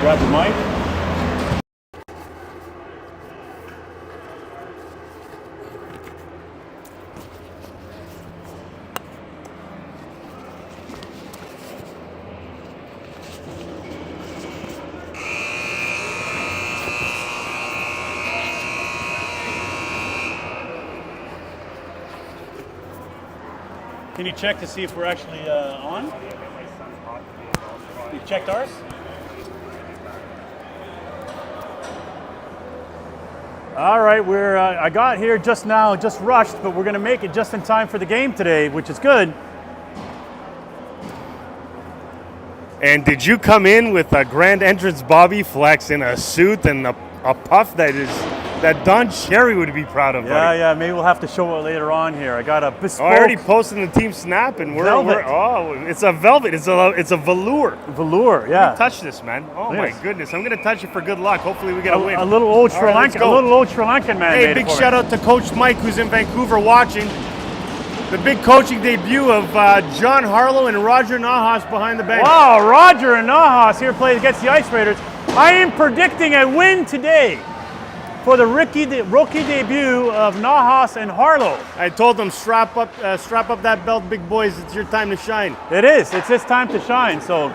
Grab the mic. Can you check to see if we're actually on? You checked ours? All right, I got here just now, just rushed, but we're going to make it just in time for the game today, which is good. And did you come in with a grand entrance Bobby Flex in a suit and a puff that Don Cherry would be proud of, buddy? Yeah, maybe we'll have to show it later on here. I got a bespoke. I already posted in the team snap, and it's a velvet. It's a velour. Velour, yeah. Touch this, man. Oh my goodness, I'm gonna touch it for good luck. Hopefully we get a win. A little old Sri Lankan, man. Hey, big shout out to Coach Mike, who's in Vancouver watching. The big coaching debut of John Harlow and Roger Nahas behind the bench. Wow, Roger and Nahas here playing against the Ice Raiders. I am predicting a win today for the rookie debut of Nahas and Harlow. I told them strap up that belt, big boys. It's your time to shine. It is. It's his time to shine. So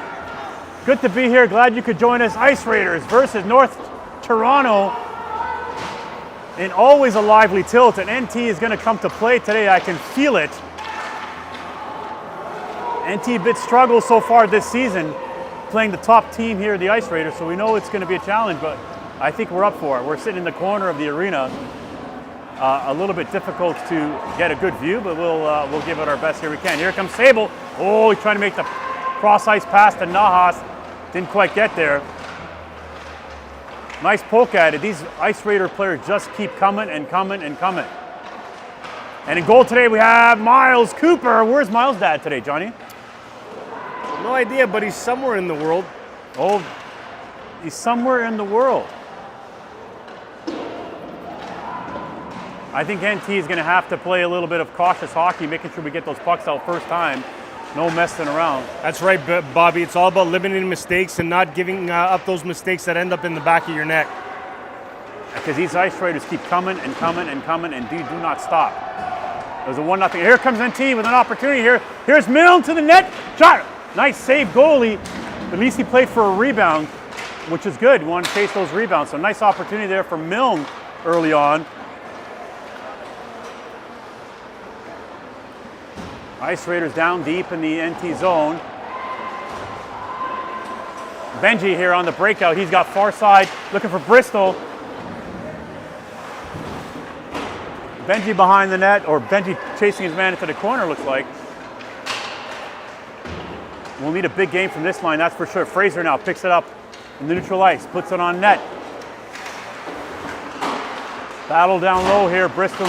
good to be here. Glad you could join us. Ice Raiders versus North Toronto. And always a lively tilt. And NT is going to come to play today. I can feel it. NT bit struggle so far this season, playing the top team here, the Ice Raiders. So we know it's going to be a challenge, but I think we're up for it. We're sitting in the corner of the arena. A little bit difficult to get a good view, but we'll give it our best here we can. Here comes Sable. Oh, he's trying to make the cross-ice pass to Nahas. Didn't quite get there. Nice poke at it. These Ice Raider players just keep coming and coming and coming. And in goal today we have Miles Cooper. Where's Miles' dad today, Johnny? No idea, but he's somewhere in the world. Oh, he's somewhere in the world. I think NT is going to have to play a little bit of cautious hockey, making sure we get those pucks out first time. No messing around. That's right, Bobby. It's all about limiting mistakes and not giving up those mistakes that end up in the back of your net. Because these Ice Raiders keep coming and coming and coming and do not stop. There's a 1-0. Here comes NT with an opportunity here. Here's Milne to the net. Shot. Nice save, goalie. At least he played for a rebound, which is good. You want to chase those rebounds. So nice opportunity there for Milne early on. Ice Raiders down deep in the NT zone. Benji here on the breakout. He's got far side looking for Bristol. Benji behind the net, or Benji chasing his man into the corner, looks like. We'll need a big game from this line, that's for sure. Fraser now picks it up in the neutral ice, puts it on net. Battle down low here, Bristol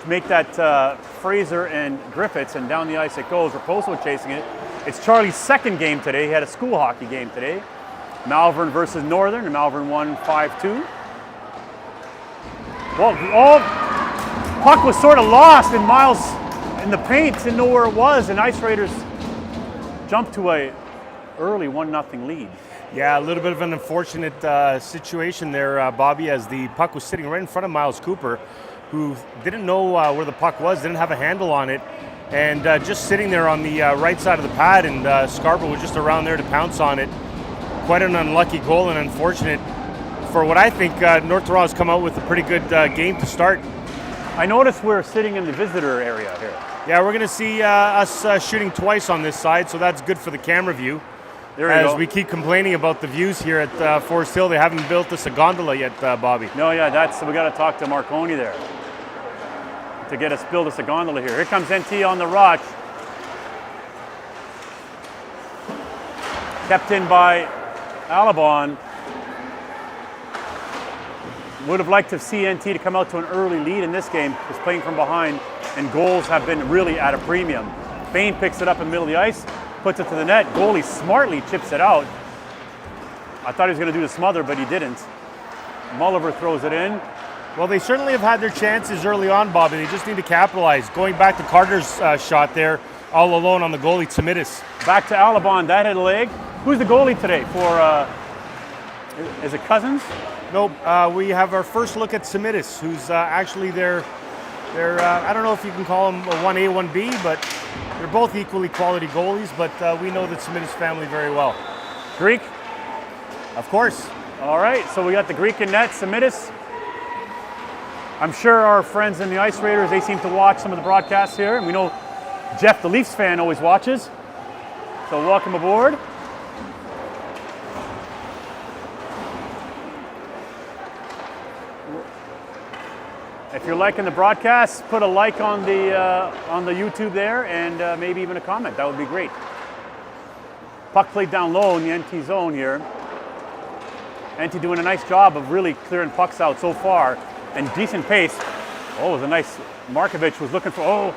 to make that Fraser and Griffiths, and down the ice it goes. Raposo chasing it. It's Charlie's second game today. He had a school hockey game today. Malvern versus Northern, and Malvern won 5-2. Well, puck was sort of lost, and Miles in the paint didn't know where it was, and Ice Raiders jumped to a early 1-0 lead. Yeah, a little bit of an unfortunate situation there, Bobby, as the puck was sitting right in front of Miles Cooper, who didn't know where the puck was, didn't have a handle on it, and just sitting there on the right side of the pad, and Scarborough was just around there to pounce on it. Quite an unlucky goal and unfortunate for what I think North Toronto's come out with a pretty good game to start. I noticed we're sitting in the visitor area here. Yeah, we're going to see us shooting twice on this side, so that's good for the camera view. As we keep complaining about the views here at Forest Hill, they haven't built us a gondola yet, Bobby. No, yeah, we got to talk to Marconi there to get us build us a gondola here. Here comes NT on the rush. Kept in by Alabon. Would have liked to see NT to come out to an early lead in this game. Was playing from behind, and goals have been really at a premium. Bain picks it up in the middle of the ice, puts it to the net. Goalie smartly chips it out. I thought he was going to do the smother, but he didn't. Mulliver throws it in. Well, they certainly have had their chances early on, Bobby. They just need to capitalize. Going back to Carter's shot there, all alone on the goalie, Tamitis. Back to Alabon, that had a leg. Who's the goalie today for, is it Cousins? Nope, we have our first look at Simitis, who's actually their I don't know if you can call them a 1A, 1B, but they're both equally quality goalies, but we know the Simitis family very well. Greek? Of course. All right, so we got the Greek in net, Simitis. I'm sure our friends in the Ice Raiders, they seem to watch some of the broadcasts here, and we know Jeff, the Leafs fan, always watches. So welcome aboard. If you're liking the broadcast, put a like on the YouTube there, and maybe even a comment. That would be great. Puck played down low in the NT zone here. NT doing a nice job of really clearing pucks out so far, and decent pace. Oh, it was a nice. Markovic was looking for. Oh,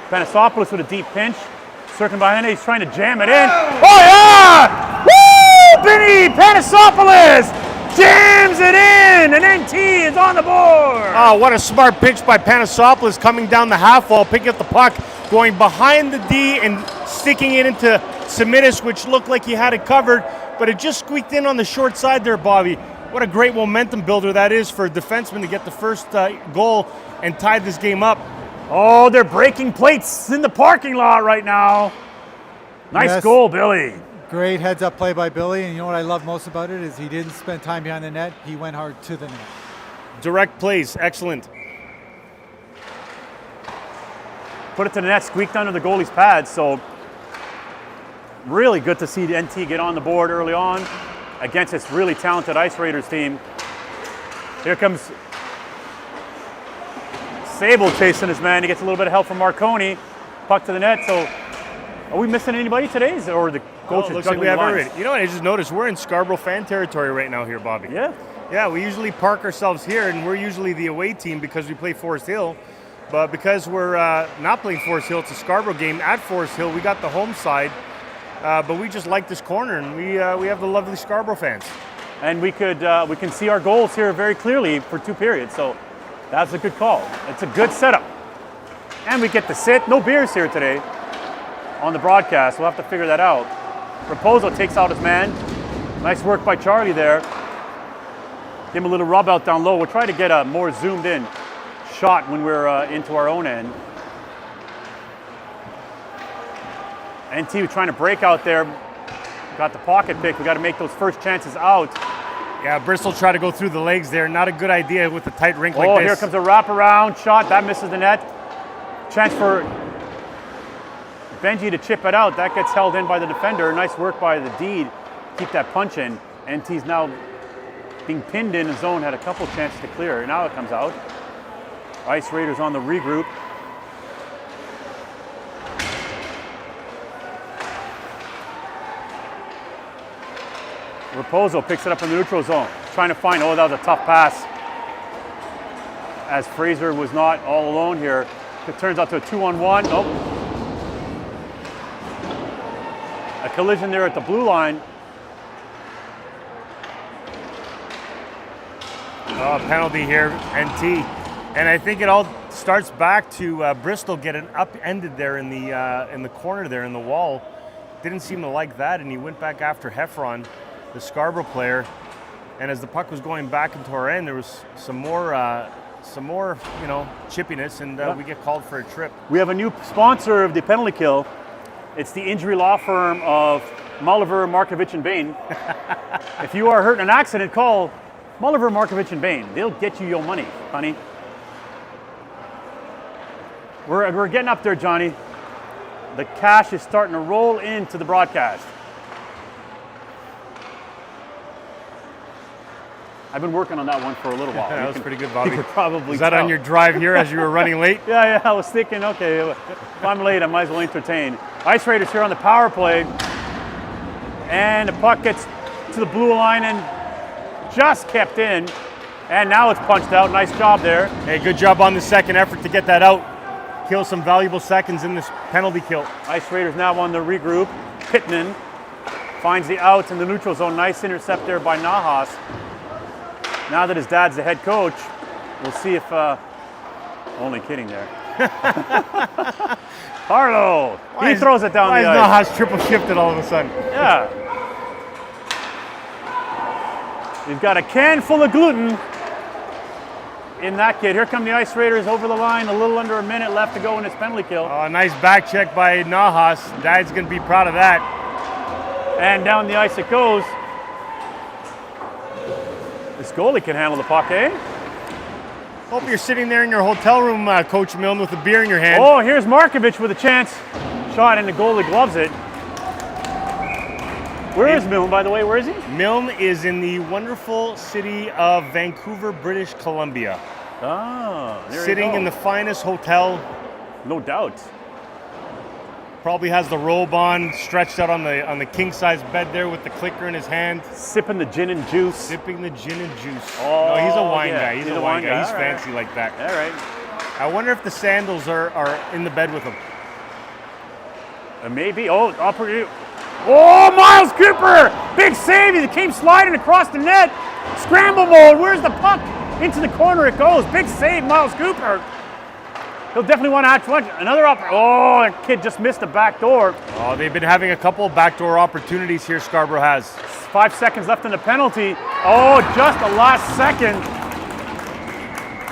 Panasopoulos with a deep pinch, circling behind it. He's trying to jam it in. Oh yeah! Woo! Benny Panasopoulos jams it in, and NT is on the board. Oh, what a smart pitch by Panasopoulos, coming down the half wall, picking up the puck, going behind the D and sticking it into Simitis, which looked like he had it covered, but it just squeaked in on the short side there, Bobby. What a great momentum builder that is for a defenseman to get the first goal and tie this game up. Oh, they're breaking plates in the parking lot right now. Nice goal, Billy. Great heads-up play by Billy, and you know what I love most about it is he didn't spend time behind the net. He went hard to the net. Direct plays, excellent. Put it to the net, squeaked under the goalie's pads, so really good to see the NT get on the board early on against this really talented Ice Raiders team. Here comes Sable chasing his man. He gets a little bit of help from Marconi. Puck to the net, so are we missing anybody today? Or the coach is looks like juggling we have lines? everybody. You know what, I just noticed we're in Scarborough fan territory right now here, Bobby. Yeah. Yeah, we usually park ourselves here, and we're usually the away team because we play Forest Hill. But because we're not playing Forest Hill, it's a Scarborough game at Forest Hill. We got the home side, but we just like this corner, and we have the lovely Scarborough fans. And we can see our goals here very clearly for 2 periods, so that's a good call. It's a good setup. And we get to sit. No beers here today on the broadcast. We'll have to figure that out. Raposo takes out his man. Nice work by Charlie there. Give him a little rub out down low. We'll try to get a more zoomed in shot when we're into our own end. NT was trying to break out there. Got the pocket pick. We got to make those first chances out. Yeah, Bristol tried to go through the legs there. Not a good idea with a tight rink like Oh, this. here comes a wraparound shot. That misses the net. Chance for Benji to chip it out. That gets held in by the defender. Nice work by the D. Keep that punch in. NT's now being pinned in the zone. Had a couple chances to clear. Now it comes out. Ice Raiders on the regroup. Raposo picks it up in the neutral zone. Trying to find, oh, that was a tough pass. As Fraser was not all alone here. It turns out to a 2-on-1. Nope. A collision there at the blue line. Oh, penalty here, NT. And I think it all starts back to Bristol getting upended there in the corner there in the wall. Didn't seem to like that, and he went back after Heffron, the Scarborough player. And as the puck was going back into our end, there was some more, chippiness, and we get called for a trip. We have a new sponsor of the penalty kill. It's the injury law firm of Mulliver, Markovich, and Bain. If you are hurt in an accident, call Mulliver, Markovich, and Bain. They'll get you your money, honey. We're getting up there, Johnny. The cash is starting to roll into the broadcast. I've been working on that one for a little while. That was pretty good, Bobby. You could probably Was that on your drive here as you were running late? Yeah, I was thinking, okay, if I'm late, I might as well entertain. Ice Raiders here on the power play. And the puck gets to the blue line and just kept in. And now it's punched out. Nice job there. Hey, good job on the second effort to get that out. Kill some valuable seconds in this penalty kill. Ice Raiders now on the regroup. Pittman finds the out in the neutral zone. Nice intercept there by Nahas. Now that his dad's the head coach, we'll see if, only kidding there. Harlow. He throws it down the ice. Why is Nahas triple shifted all of a sudden? Yeah. You've got a can full of gluten in that kid. Here come the Ice Raiders over the line. A little under a minute left to go in this penalty kill. Oh, nice back check by Nahas. Dad's going to be proud of that. And down the ice it goes. This goalie can handle the puck, eh? Hope you're sitting there in your hotel room, Coach Milne, with a beer in your hand. Oh, here's Markovic with a chance. Shot and the goalie gloves it. Where is Milne, by the way? Where is he? Milne is in the wonderful city of Vancouver, British Columbia. Ah, there you Sitting go. in the finest hotel. No doubt. Probably has the robe on, stretched out on the king-size bed there with the clicker in his hand. Sipping the gin and juice. Sipping the gin and juice. Oh, no, he's a wine yeah. guy. He's a wine guy. He's All right. fancy like that. All right. I wonder if the sandals are in the bed with him. Maybe. Oh, Miles Cooper! Big save. He came sliding across the net. Scramble mode. Where's the puck? Into the corner it goes. Big save, Miles Cooper. He'll definitely want to hatch one. Another up. Oh, that kid just missed the back door. Oh, they've been having a couple of backdoor opportunities here, Scarborough has. 5 seconds left in the penalty. Oh, just the last second.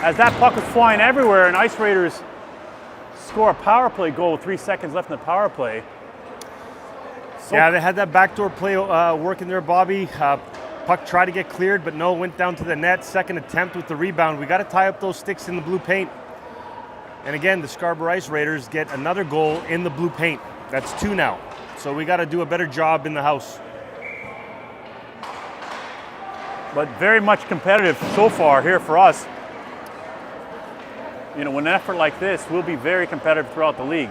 As that puck was flying everywhere, and Ice Raiders score a power play goal with 3 seconds left in the power play. So Yeah, they had that backdoor play working there, Bobby. Puck tried to get cleared, but no, went down to the net. Second attempt with the rebound. We got to tie up those sticks in the blue paint. And again, the Scarborough Ice Raiders get another goal in the blue paint. That's 2 now. So we got to do a better job in the house. but very much competitive so far here for us. You know, with an effort like this, we'll be very competitive throughout the league.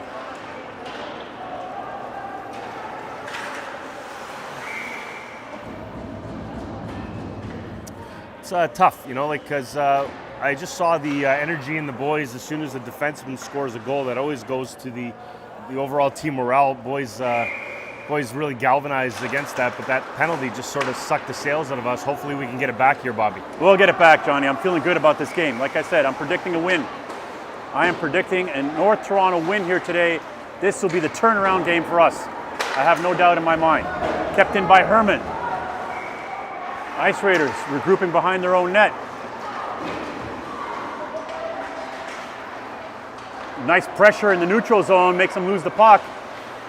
It's tough, you know, like, because I just saw the energy in the boys as soon as the defenseman scores a goal. That always goes to the overall team morale. Boys really galvanized against that, but that penalty just sort of sucked the sails out of us. Hopefully we can get it back here, Bobby. We'll get it back, Johnny. I'm feeling good about this game. Like I said, I'm predicting a win. I am predicting a North Toronto win here today. This will be the turnaround game for us. I have no doubt in my mind. Kept in by Herman. Ice Raiders regrouping behind their own net. Nice pressure in the neutral zone, makes them lose the puck.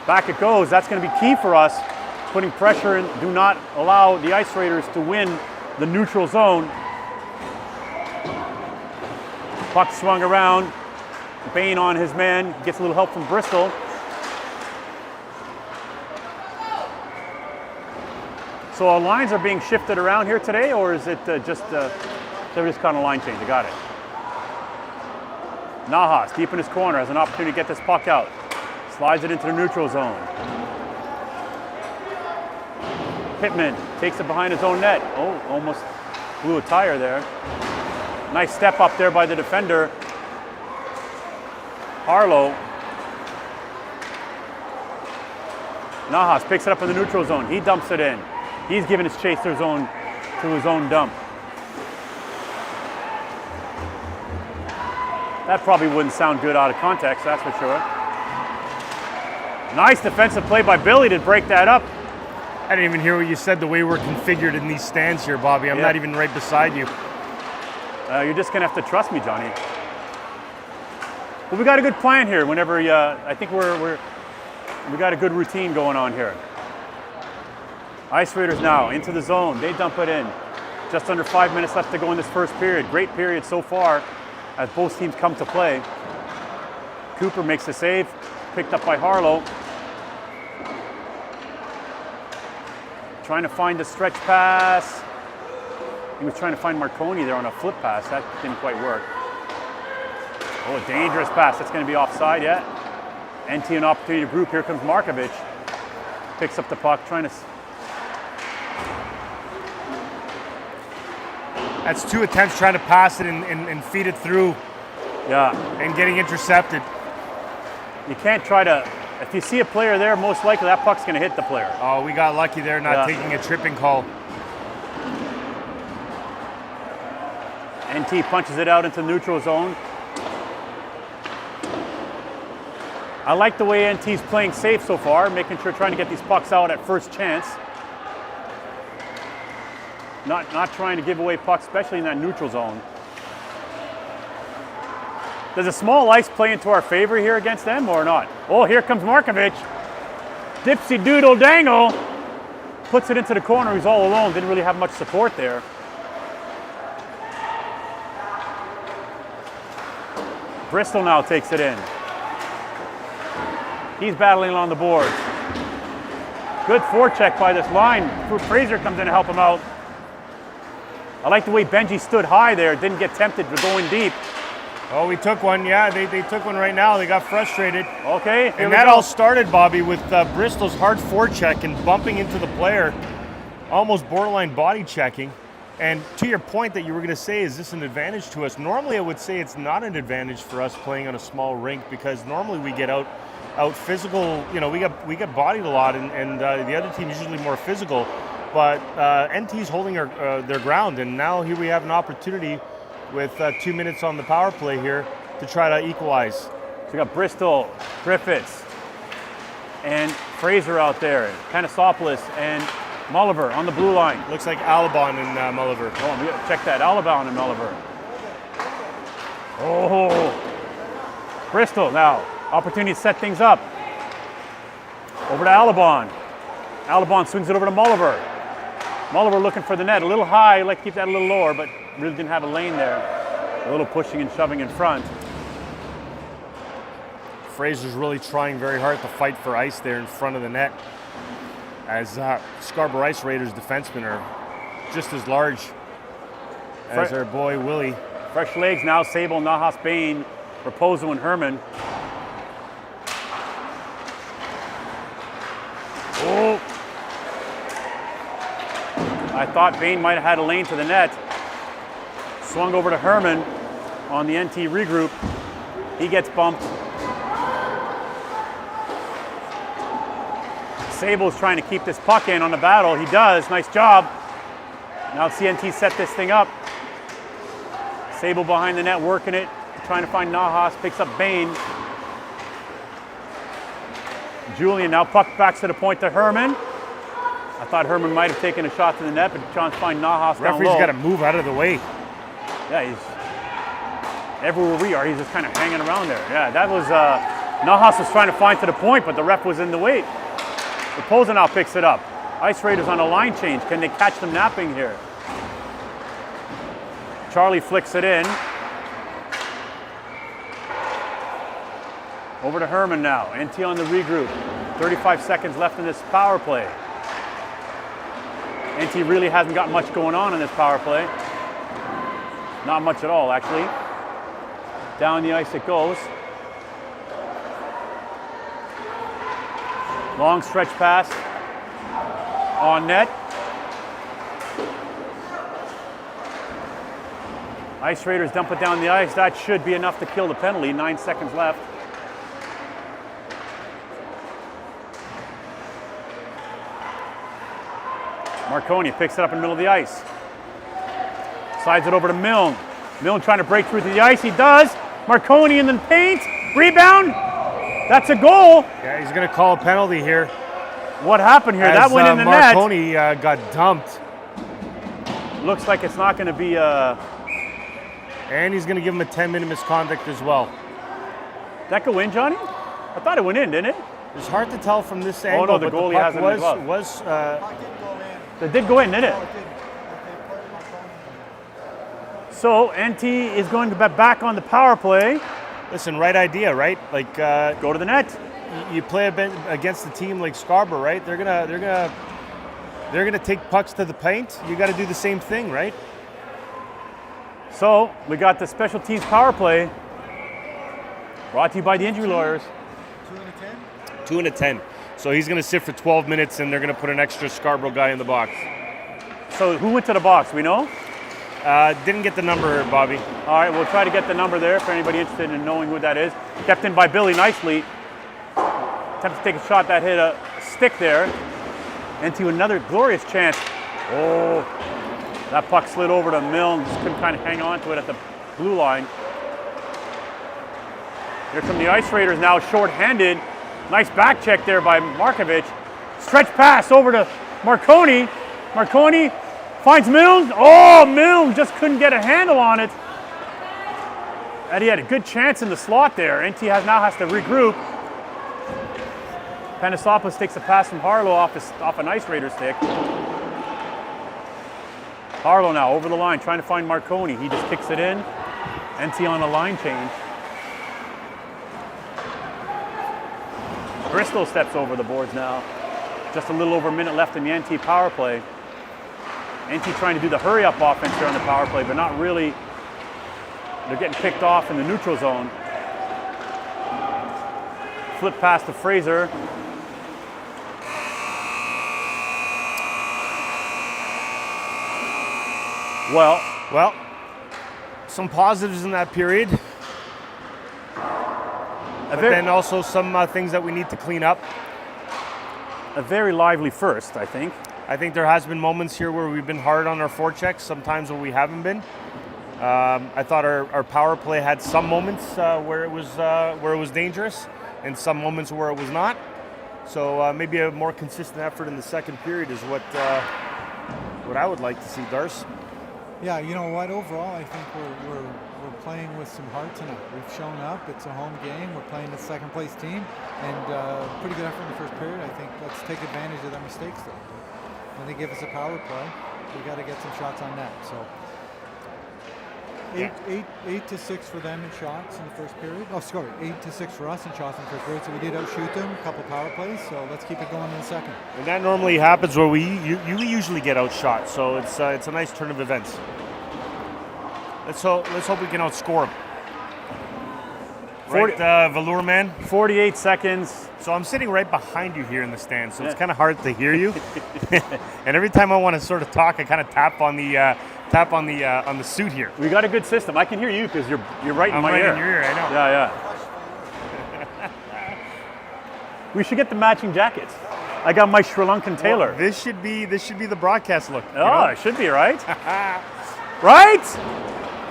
Back it goes. That's going to be key for us. Putting pressure in. Do not allow the Ice Raiders to win the neutral zone. Puck swung around. Bain on his man. Gets a little help from Bristol. So our lines are being shifted around here today, or is it they're just kind of line change? I got it. Nahas, deep in his corner, has an opportunity to get this puck out. Slides it into the neutral zone. Pittman takes it behind his own net. Oh, almost blew a tire there. Nice step up there by the defender. Harlow. Nahas picks it up in the neutral zone. He dumps it in. He's giving his chase to his own dump. That probably wouldn't sound good out of context, that's for sure. Nice defensive play by Billy to break that up. I didn't even hear what you said, the way we're configured in these stands here, Bobby. I'm not even right beside you. You're just gonna have to trust me, Johnny. But we got a good plan here. Whenever I think we got a good routine going on here. Ice Raiders now into the zone. They dump it in. Just under 5 minutes left to go in this first period. Great period so far as both teams come to play. Cooper makes the save, picked up by Harlow. Trying to find the stretch pass. He was trying to find Marconi there on a flip pass. That didn't quite work. Oh, a dangerous pass. That's going to be offside yet. NT an opportunity to group. Here comes Markovic. Picks up the puck, trying to... That's 2 attempts trying to pass it and feed it through. Yeah. And getting intercepted. You can't try to... If you see a player there, most likely that puck's going to hit the player. Oh, we got lucky there not taking a tripping call. NT punches it out into the neutral zone. I like the way NT's playing safe so far, making sure trying to get these pucks out at first chance. Not trying to give away pucks, especially in that neutral zone. Does a small ice play into our favor here against them or not? Oh, here comes Markovic. Dipsy doodle dangle. Puts it into the corner. He's all alone. Didn't really have much support there. Bristol now takes it in. He's battling along the boards. Good forecheck by this line. Fraser comes in to help him out. I like the way Benji stood high there. Didn't get tempted to go in deep. Oh, we took one. Yeah, they took one right now. They got frustrated. Okay, here and we that go. all started, Bobby, with Bristol's hard forecheck and bumping into the player, almost borderline body checking. And to your point that you were going to say, is this an advantage to us? Normally, I would say it's not an advantage for us playing on a small rink because normally we get out physical. You know, we get bodied a lot, and the other team is usually more physical. But NT's holding their ground, and now here we have an opportunity with 2 minutes on the power play here to try to equalize. So we got Bristol, Griffiths, and Fraser out there, Panosopoulos and Mulliver on the blue line. Looks like Alabon and Mulliver. Oh, check that, Alabon and Mulliver. Oh, Bristol now, opportunity to set things up. Over to Alabon. Alabon swings it over to Mulliver. Mulliver looking for the net, a little high, like to keep that a little lower, but really didn't have a lane there. A little pushing and shoving in front. Fraser's really trying very hard to fight for ice there in front of the net, as Scarborough Ice Raiders defensemen are just as large as our boy Willie. Fresh legs now, Sable, Nahas, Bain, Raposo, and Herman. Oh! I thought Bain might have had a lane to the net. Swung over to Herman on the NT regroup. He gets bumped. Sable's trying to keep this puck in on the battle. He does. Nice job. Now CNT set this thing up. Sable behind the net working it. Trying to find Nahas. Picks up Bain. Julian now puck backs to the point to Herman. I thought Herman might have taken a shot to the net, but trying to find Nahas down low. Referee's got to move out of the way. Yeah, he's everywhere we are. He's just kind of hanging around there. Yeah, that was Nahas was trying to find to the point, but the ref was in the way. Raposo now picks it up. Ice Raiders on a line change. Can they catch them napping here? Charlie flicks it in. Over to Herman now. NT on the regroup. 35 seconds left in this power play. NT really hasn't got much going on in this power play. Not much at all, actually. Down the ice it goes. Long stretch pass. On net. Ice Raiders dump it down the ice. That should be enough to kill the penalty. 9 seconds left. Marconi picks it up in the middle of the ice. Slides it over to Milne. Milne trying to break through to the ice. He does. Marconi in the paint. Rebound. That's a goal. Yeah, he's going to call a penalty here. What happened here? That went in the net. Marconi got dumped. Looks like it's not going to be And he's going to give him a 10-minute misconduct as well. Did that go in, Johnny? I thought it went in, didn't it? It's hard to tell from this angle. Oh no, the but goalie puck has it in the glove. was It did go in, didn't it? So NT is going to be back on the power play. Listen, right idea, right? Like Go to the net. You play a bit against a team like Scarborough, right? They're gonna take pucks to the paint. You got to do the same thing, right? So we got the special teams power play. Brought to you by the injury lawyers. 2 and a 10? 2 and a 10. So he's going to sit for 12 minutes, and they're going to put an extra Scarborough guy in the box. So who went to the box? We know? Didn't get the number, Bobby. All right, we'll try to get the number there for anybody interested in knowing who that is. Kept in by Billy nicely. Attempted to take a shot that hit a stick there. Into another glorious chance. Oh, that puck slid over to Milne. Just couldn't kind of hang on to it at the blue line. Here come the Ice Raiders now short-handed. Nice back check there by Markovic. Stretch pass over to Marconi. Marconi finds Milne. Oh, Milne just couldn't get a handle on it. Eddie had a good chance in the slot there. NT now has to regroup. Panasopoulos takes a pass from Harlow off an Ice Raider stick. Harlow now over the line trying to find Marconi. He just kicks it in. NT on a line change. Bristol steps over the boards now. Just a little over a minute left in the NT power play. NT trying to do the hurry-up offense here on the power play, but not really. They're getting picked off in the neutral zone. Flip pass to Fraser. Well, some positives in that period. But then also some things that we need to clean up. A very lively first, I think. I think there has been moments here where we've been hard on our forechecks, sometimes when we haven't been. I thought our power play had some moments where it was dangerous, and some moments where it was not. So maybe a more consistent effort in the second period is what I would like to see, Darce. Yeah, you know what? Overall, I think we're playing with some heart tonight. We've shown up. It's a home game. We're playing the second place team, and pretty good effort in the first period. I think let's take advantage of their mistakes though. When they give us a power play, we got to get some shots on net. So 8 to 6 for them in shots in the first period. Oh, sorry, 8 to 6 for us in shots in the first period. So we did outshoot them, a couple power plays. So let's keep it going in the second. And that normally happens where we usually get outshot. So it's a nice turn of events. Let's hope we can outscore them. Right, Velour man? 48 seconds. So I'm sitting right behind you here in the stand, so it's kind of hard to hear you. And every time I want to sort of talk, I kind of tap on the suit here. We got a good system. I can hear you because you're right in my ear. I'm right in your ear, I know. Yeah. We should get the matching jackets. I got my Sri Lankan tailor. Well, this should be the broadcast look. Oh, it should be, right? Right?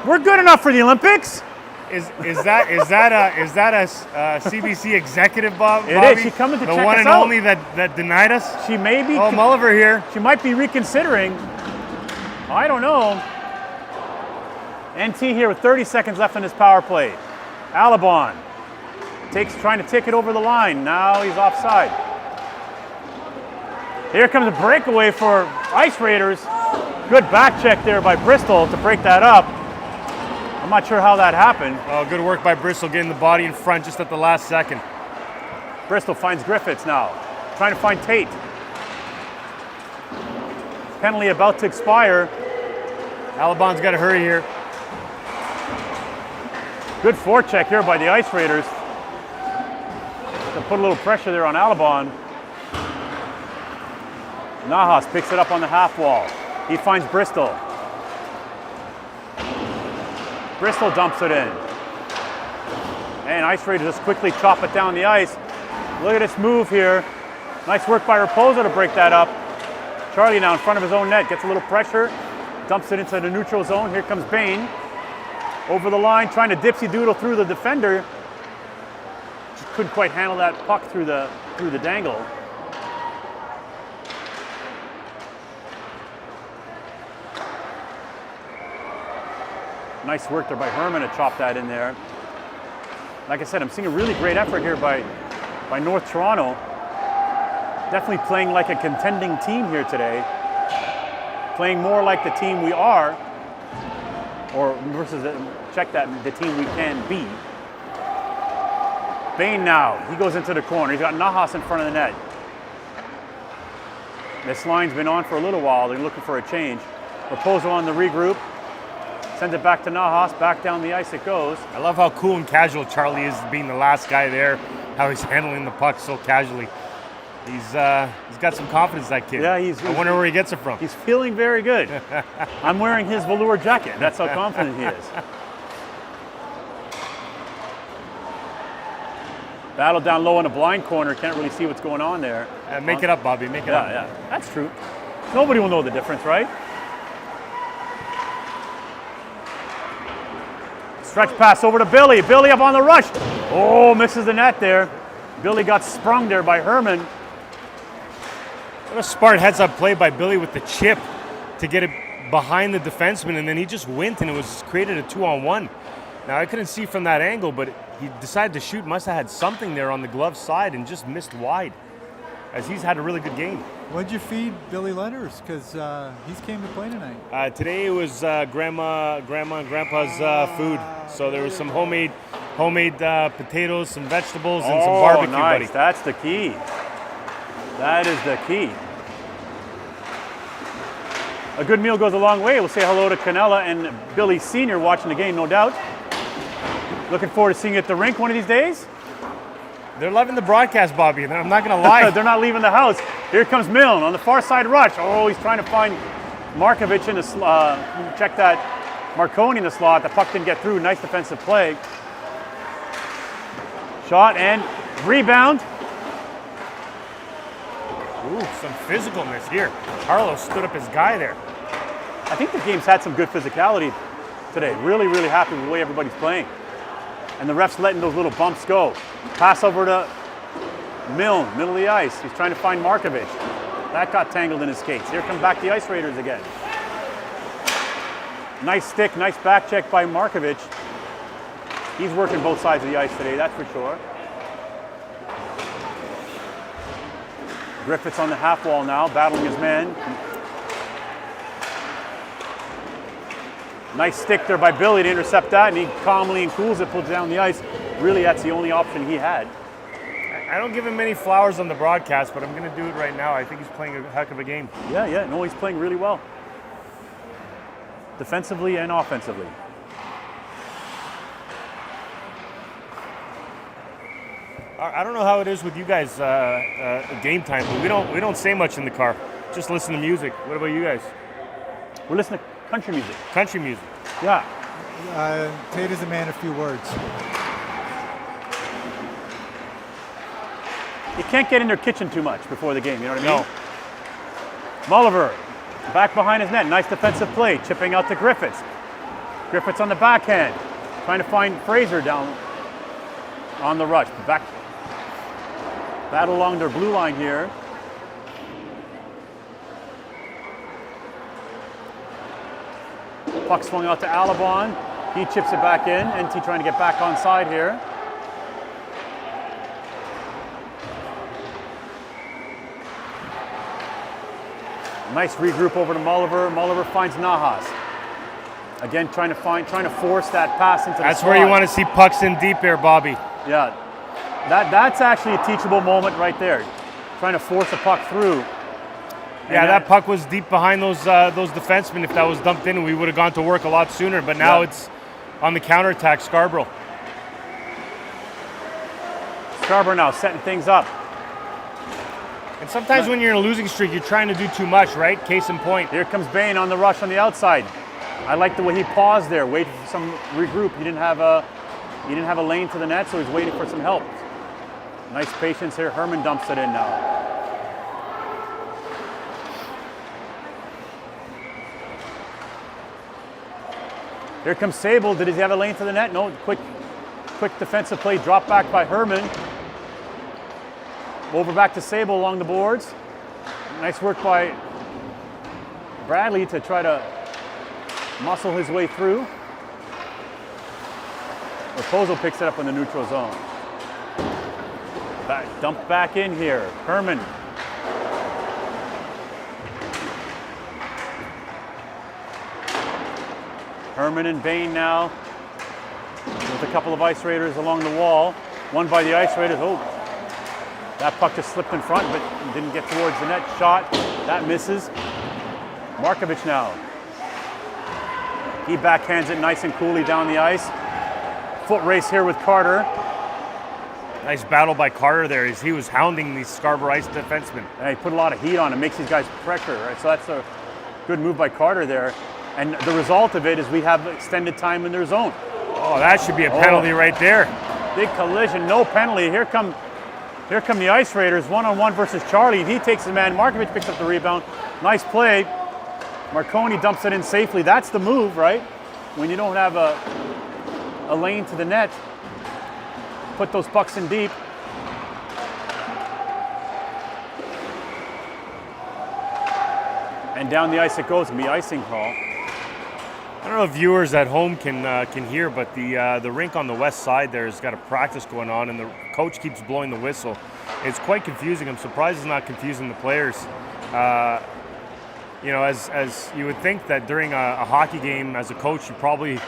We're good enough for the Olympics. Is that a CBC executive, Bob? It is. She coming to check us out. The one and only that denied us. She may be. Oh, Mulliver here. She might be reconsidering. I don't know. NT here with 30 seconds left in his power play. Alabon trying to take it over the line. Now he's offside. Here comes a breakaway for Ice Raiders. Good back check there by Bristol to break that up. I'm not sure how that happened. Oh, good work by Bristol getting the body in front just at the last second. Bristol finds Griffiths now, trying to find Tate. Penalty about to expire. Alabon's got to hurry here. Good forecheck here by the Ice Raiders to put a little pressure there on Alabon. Nahas picks it up on the half wall. He finds Bristol. Bristol dumps it in. And Ice Raiders just quickly chop it down the ice. Look at this move here. Nice work by Raposo to break that up. Charlie now in front of his own net, gets a little pressure, dumps it into the neutral zone. Here comes Bain. Over the line, trying to dipsy doodle through the defender. Just couldn't quite handle that puck through the dangle. Nice work there by Herman to chop that in there. Like I said, I'm seeing a really great effort here by North Toronto. Definitely playing like a contending team here today. Playing more like the team we are, or versus the team we can be. Bain now, he goes into the corner. He's got Nahas in front of the net. This line's been on for a little while. They're looking for a change. Raposo on the regroup. Sends it back to Nahas, back down the ice it goes. I love how cool and casual Charlie is being the last guy there, how he's handling the puck so casually. He's got some confidence, that kid. Yeah, I wonder where he gets it from. He's feeling very good. I'm wearing his velour jacket. That's how confident he is. Battle down low in a blind corner. Can't really see what's going on there. Make it up, Bobby. Make it up. Yeah, that's true. Nobody will know the difference, right? Stretch pass over to Billy. Billy up on the rush. Oh, misses the net there. Billy got sprung there by Herman. What a smart heads-up play by Billy with the chip to get it behind the defenseman, and then he just went and it was created a 2-on-1. Now, I couldn't see from that angle, but he decided to shoot. Must have had something there on the glove side and just missed wide, as he's had a really good game. What'd you feed Billy Letters? Because he's came to play tonight. Today it was grandma and grandpa's food. So there was some homemade potatoes, some vegetables, and some barbecue, nice. buddy. That's the key. That is the key. A good meal goes a long way. We'll say hello to Canella and Billy Sr. watching the game, no doubt. Looking forward to seeing you at the rink one of these days. They're loving the broadcast, Bobby, and I'm not going to lie. They're not leaving the house. Here comes Milne on the far side rush. Oh, he's trying to find Markovic in the check that Marconi in the slot. The puck didn't get through. Nice defensive play. Shot and rebound. Ooh, some physicalness here. Carlos stood up his guy there. I think the game's had some good physicality today. Really, really happy with the way everybody's playing. And the ref's letting those little bumps go. Pass over to Milne, middle of the ice. He's trying to find Markovic. That got tangled in his skates. Here come back the Ice Raiders again. Nice stick, nice back check by Markovic. He's working both sides of the ice today, that's for sure. Griffiths on the half wall now, battling his man. Nice stick there by Billy to intercept that, and he calmly and cools it, pulls down the ice. Really, that's the only option he had. I don't give him many flowers on the broadcast, but I'm going to do it right now. I think he's playing a heck of a game. Yeah, no, he's playing really well. Defensively and offensively. I don't know how it is with you guys game time, but we don't say much in the car. Just listen to music. What about you guys? We're listening to country music. Country music. Yeah. Tate is a man of few words. You can't get in their kitchen too much before the game, you know what I mean? No. Mulliver, back behind his net. Nice defensive play, chipping out to Griffiths. Griffiths on the backhand, trying to find Fraser down on the rush. Battle along their blue line here. Puck swung out to Alabon. He chips it back in. NT trying to get back on side here. Nice regroup over to Mulliver. Mulliver finds Nahas. Again, trying to force that pass into the That's slot. where you want to see pucks in deep here, Bobby. Yeah, that's actually a teachable moment right there. Trying to force a puck through. Yeah, that puck was deep behind those defensemen. If that was dumped in, we would have gone to work a lot sooner. But now it's on the counterattack, Scarborough. Scarborough now setting things up. And sometimes when you're in a losing streak, you're trying to do too much, right? Case in point. Here comes Bain on the rush on the outside. I like the way he paused there, waited for some regroup. He didn't have a lane to the net, so he's waiting for some help. Nice patience here. Herman dumps it in now. Here comes Sable. Did he have a lane to the net? No. Quick defensive play. Drop back by Herman. Over back to Sable along the boards. Nice work by Bradley to try to muscle his way through. Raposo picks it up in the neutral zone. Dumped back in here. Herman. Herman and Bain now with a couple of Ice Raiders along the wall. One by the Ice Raiders. Oh, that puck just slipped in front, but didn't get towards the net. Shot, that misses. Markovic now. He backhands it nice and coolly down the ice. Foot race here with Carter. Nice battle by Carter there as he was hounding these Scarborough Ice defensemen. And he put a lot of heat on him, makes these guys pressure, right? So that's a good move by Carter there. And the result of it is we have extended time in their zone. Oh, that should be a penalty right there. Big collision, no penalty. Here come the Ice Raiders, one-on-one versus Charlie, and he takes the man. Markovic picks up the rebound. Nice play. Marconi dumps it in safely. That's the move, right? When you don't have a a lane to the net, put those pucks in deep. And down the ice it goes, and be icing call. I don't know if viewers at home can hear, but the rink on the west side there has got a practice going on, and the coach keeps blowing the whistle. It's quite confusing. I'm surprised it's not confusing the players. You know, as you would think that during a hockey game, as a coach, you probably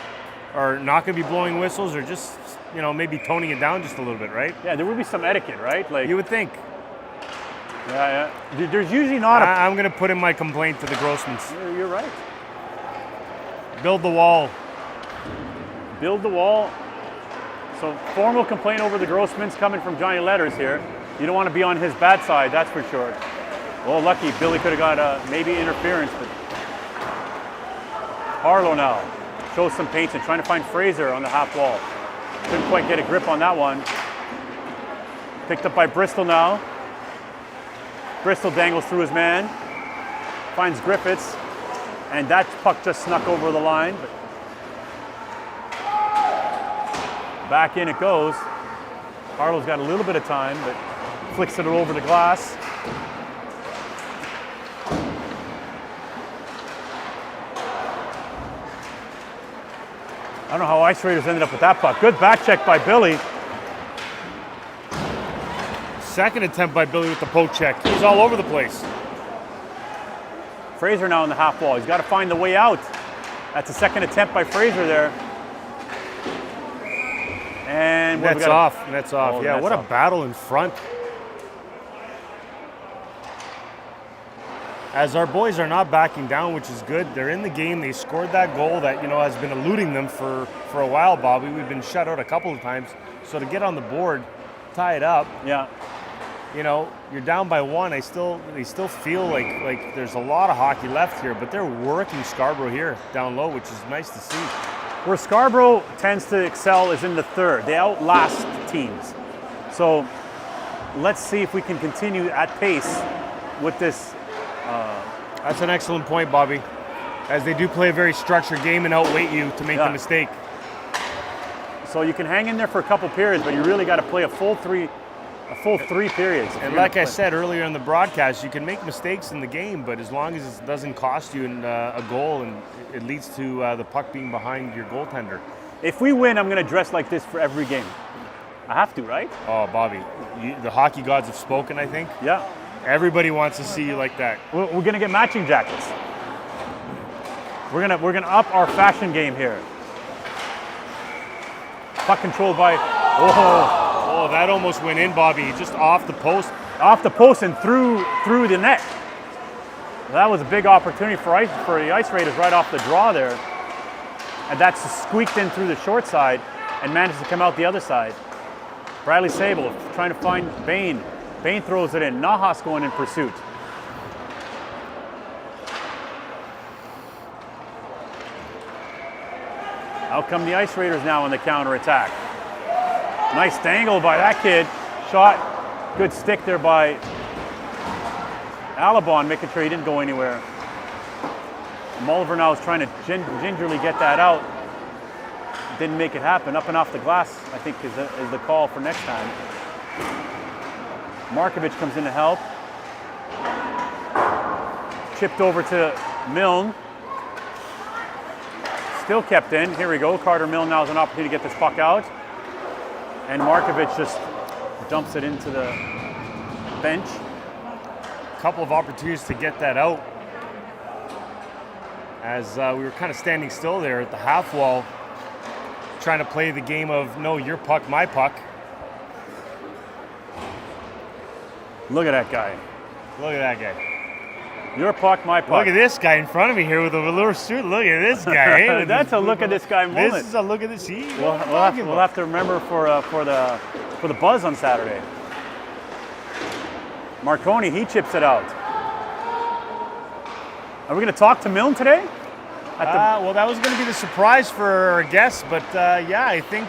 are not going to be blowing whistles, or just, you know, maybe toning it down just a little bit, right? Yeah, there would be some etiquette, right? Like You would think. Yeah. There's usually not a. I'm going to put in my complaint to the Grossmans. You're right. Build the wall. Build the wall. So formal complaint over the Grossmans coming from Johnny Letters here. You don't want to be on his bad side, that's for sure. Well, lucky Billy could have got maybe interference, but Harlow now shows some paints and trying to find Fraser on the half wall. Couldn't quite get a grip on that one. Picked up by Bristol now. Bristol dangles through his man, finds Griffiths, and that puck just snuck over the line. But back in it goes. Harlow's got a little bit of time, but flicks it over the glass. I don't know how Ice Raiders ended up with that puck. Good back check by Billy. Second attempt by Billy with the poke check. He's all over the place. Fraser now on the half wall. He's got to find the way out. That's a second attempt by Fraser there. And Net's off. Net's off. Oh, yeah, net's what a off. battle in front. As our boys are not backing down, which is good. They're in the game. They scored that goal that, you know, has been eluding them for a while, Bobby. We've been shut out a couple of times. So to get on the board, tie it up. Yeah. You know, you're down by one. They still feel like there's a lot of hockey left here, but they're working Scarborough here down low, which is nice to see. Where Scarborough tends to excel is in the third. They outlast teams. So let's see if we can continue at pace with this. That's an excellent point, Bobby. As they do play a very structured game and outweight you to make the mistake. So you can hang in there for a couple periods, but you really got to play a full three periods. And like I said earlier in the broadcast, you can make mistakes in the game, but as long as it doesn't cost you a goal and it leads to the puck being behind your goaltender. If we win, I'm going to dress like this for every game. I have to, right? Oh, Bobby, the hockey gods have spoken, I think. Yeah. Everybody wants to see you like that. We're going to get matching jackets. We're gonna up our fashion game here. Puck controlled by. Oh, that almost went in, Bobby. Just off the post. Off the post and through the net. That was a big opportunity for the Ice Raiders right off the draw there. And that's squeaked in through the short side and managed to come out the other side. Bradley Sable trying to find Bain. Bain throws it in. Nahas going in pursuit. Out come the Ice Raiders now on the counterattack. Nice dangle by that kid. Shot. Good stick there by Alabon, making sure he didn't go anywhere. Mulliver now is trying to gingerly get that out. Didn't make it happen. Up and off the glass, I think, is the call for next time. Markovic comes in to help. Chipped over to Milne. Still kept in. Here we go. Carter Milne now has an opportunity to get this puck out. And Markovic just dumps it into the bench. A couple of opportunities to get that out. As we were kind of standing still there at the half wall, trying to play the game of no, your puck, my puck. Look at that guy. Look at that guy. Your puck, my puck. Look at this guy in front of me here with a velour suit. Look at this guy. Hey, That's a look at this guy moment. This is a look at this. We'll have to remember for the buzz on Saturday. Marconi, he chips it out. Are we going to talk to Milne today? Well, that was going to be the surprise for our guests, but yeah, I think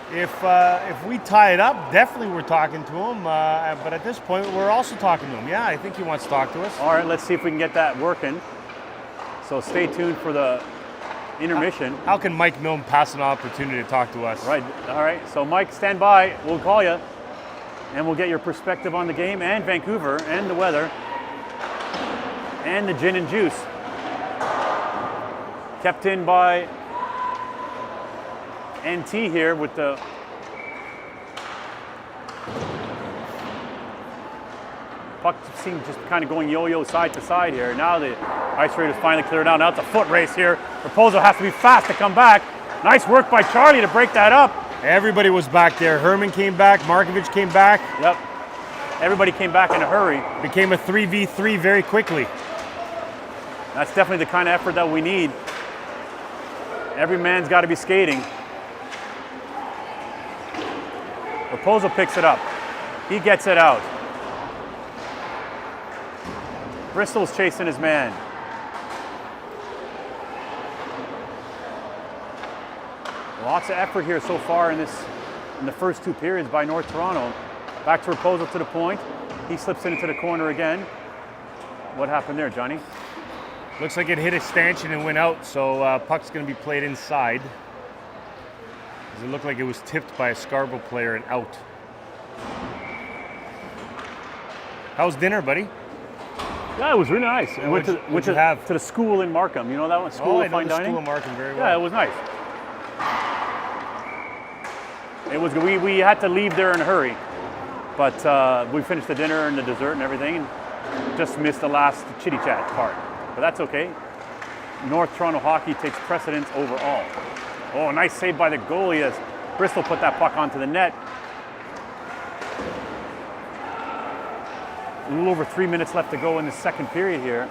if we tie it up, definitely we're talking to him. But at this point, we're also talking to him. Yeah, I think he wants to talk to us. All right, let's see if we can get that working. So stay tuned for the intermission. How can Mike Milne pass an opportunity to talk to us? Right. All right. So Mike, stand by. We'll call you, and we'll get your perspective on the game and Vancouver and the weather and the gin and juice. Kept in by NT here with the puck seemed just kind of going yo-yo side to side here. Now the Ice Raiders finally cleared out. Now it's a foot race here. Raposo has to be fast to come back. Nice work by Charlie to break that up. Everybody was back there. Herman came back. Markovich came back. Yep. Everybody came back in a hurry. Became a 3v3 very quickly. That's definitely the kind of effort that we need. Every man's got to be skating. Raposo picks it up. He gets it out. Bristol's chasing his man. Lots of effort here so far in the first two periods by North Toronto. Back to Raposo to the point. He slips into the corner again. What happened there, Johnny? Looks like it hit a stanchion and went out, so puck's going to be played inside. It looked like it was tipped by a Scarborough player and out. How's dinner, buddy? Yeah, it was really nice. Yeah, went to the school in Markham. You know that one? School of Fine Dining? School of Markham very well. Yeah, it was nice. It was. We had to leave there in a hurry, but we finished the dinner and the dessert and everything, and just missed the last chitty chat part. But that's okay. North Toronto hockey takes precedence over all. Oh, nice save by the goalie as Bristol put that puck onto the net. A little over 3 minutes left to go in the second period here.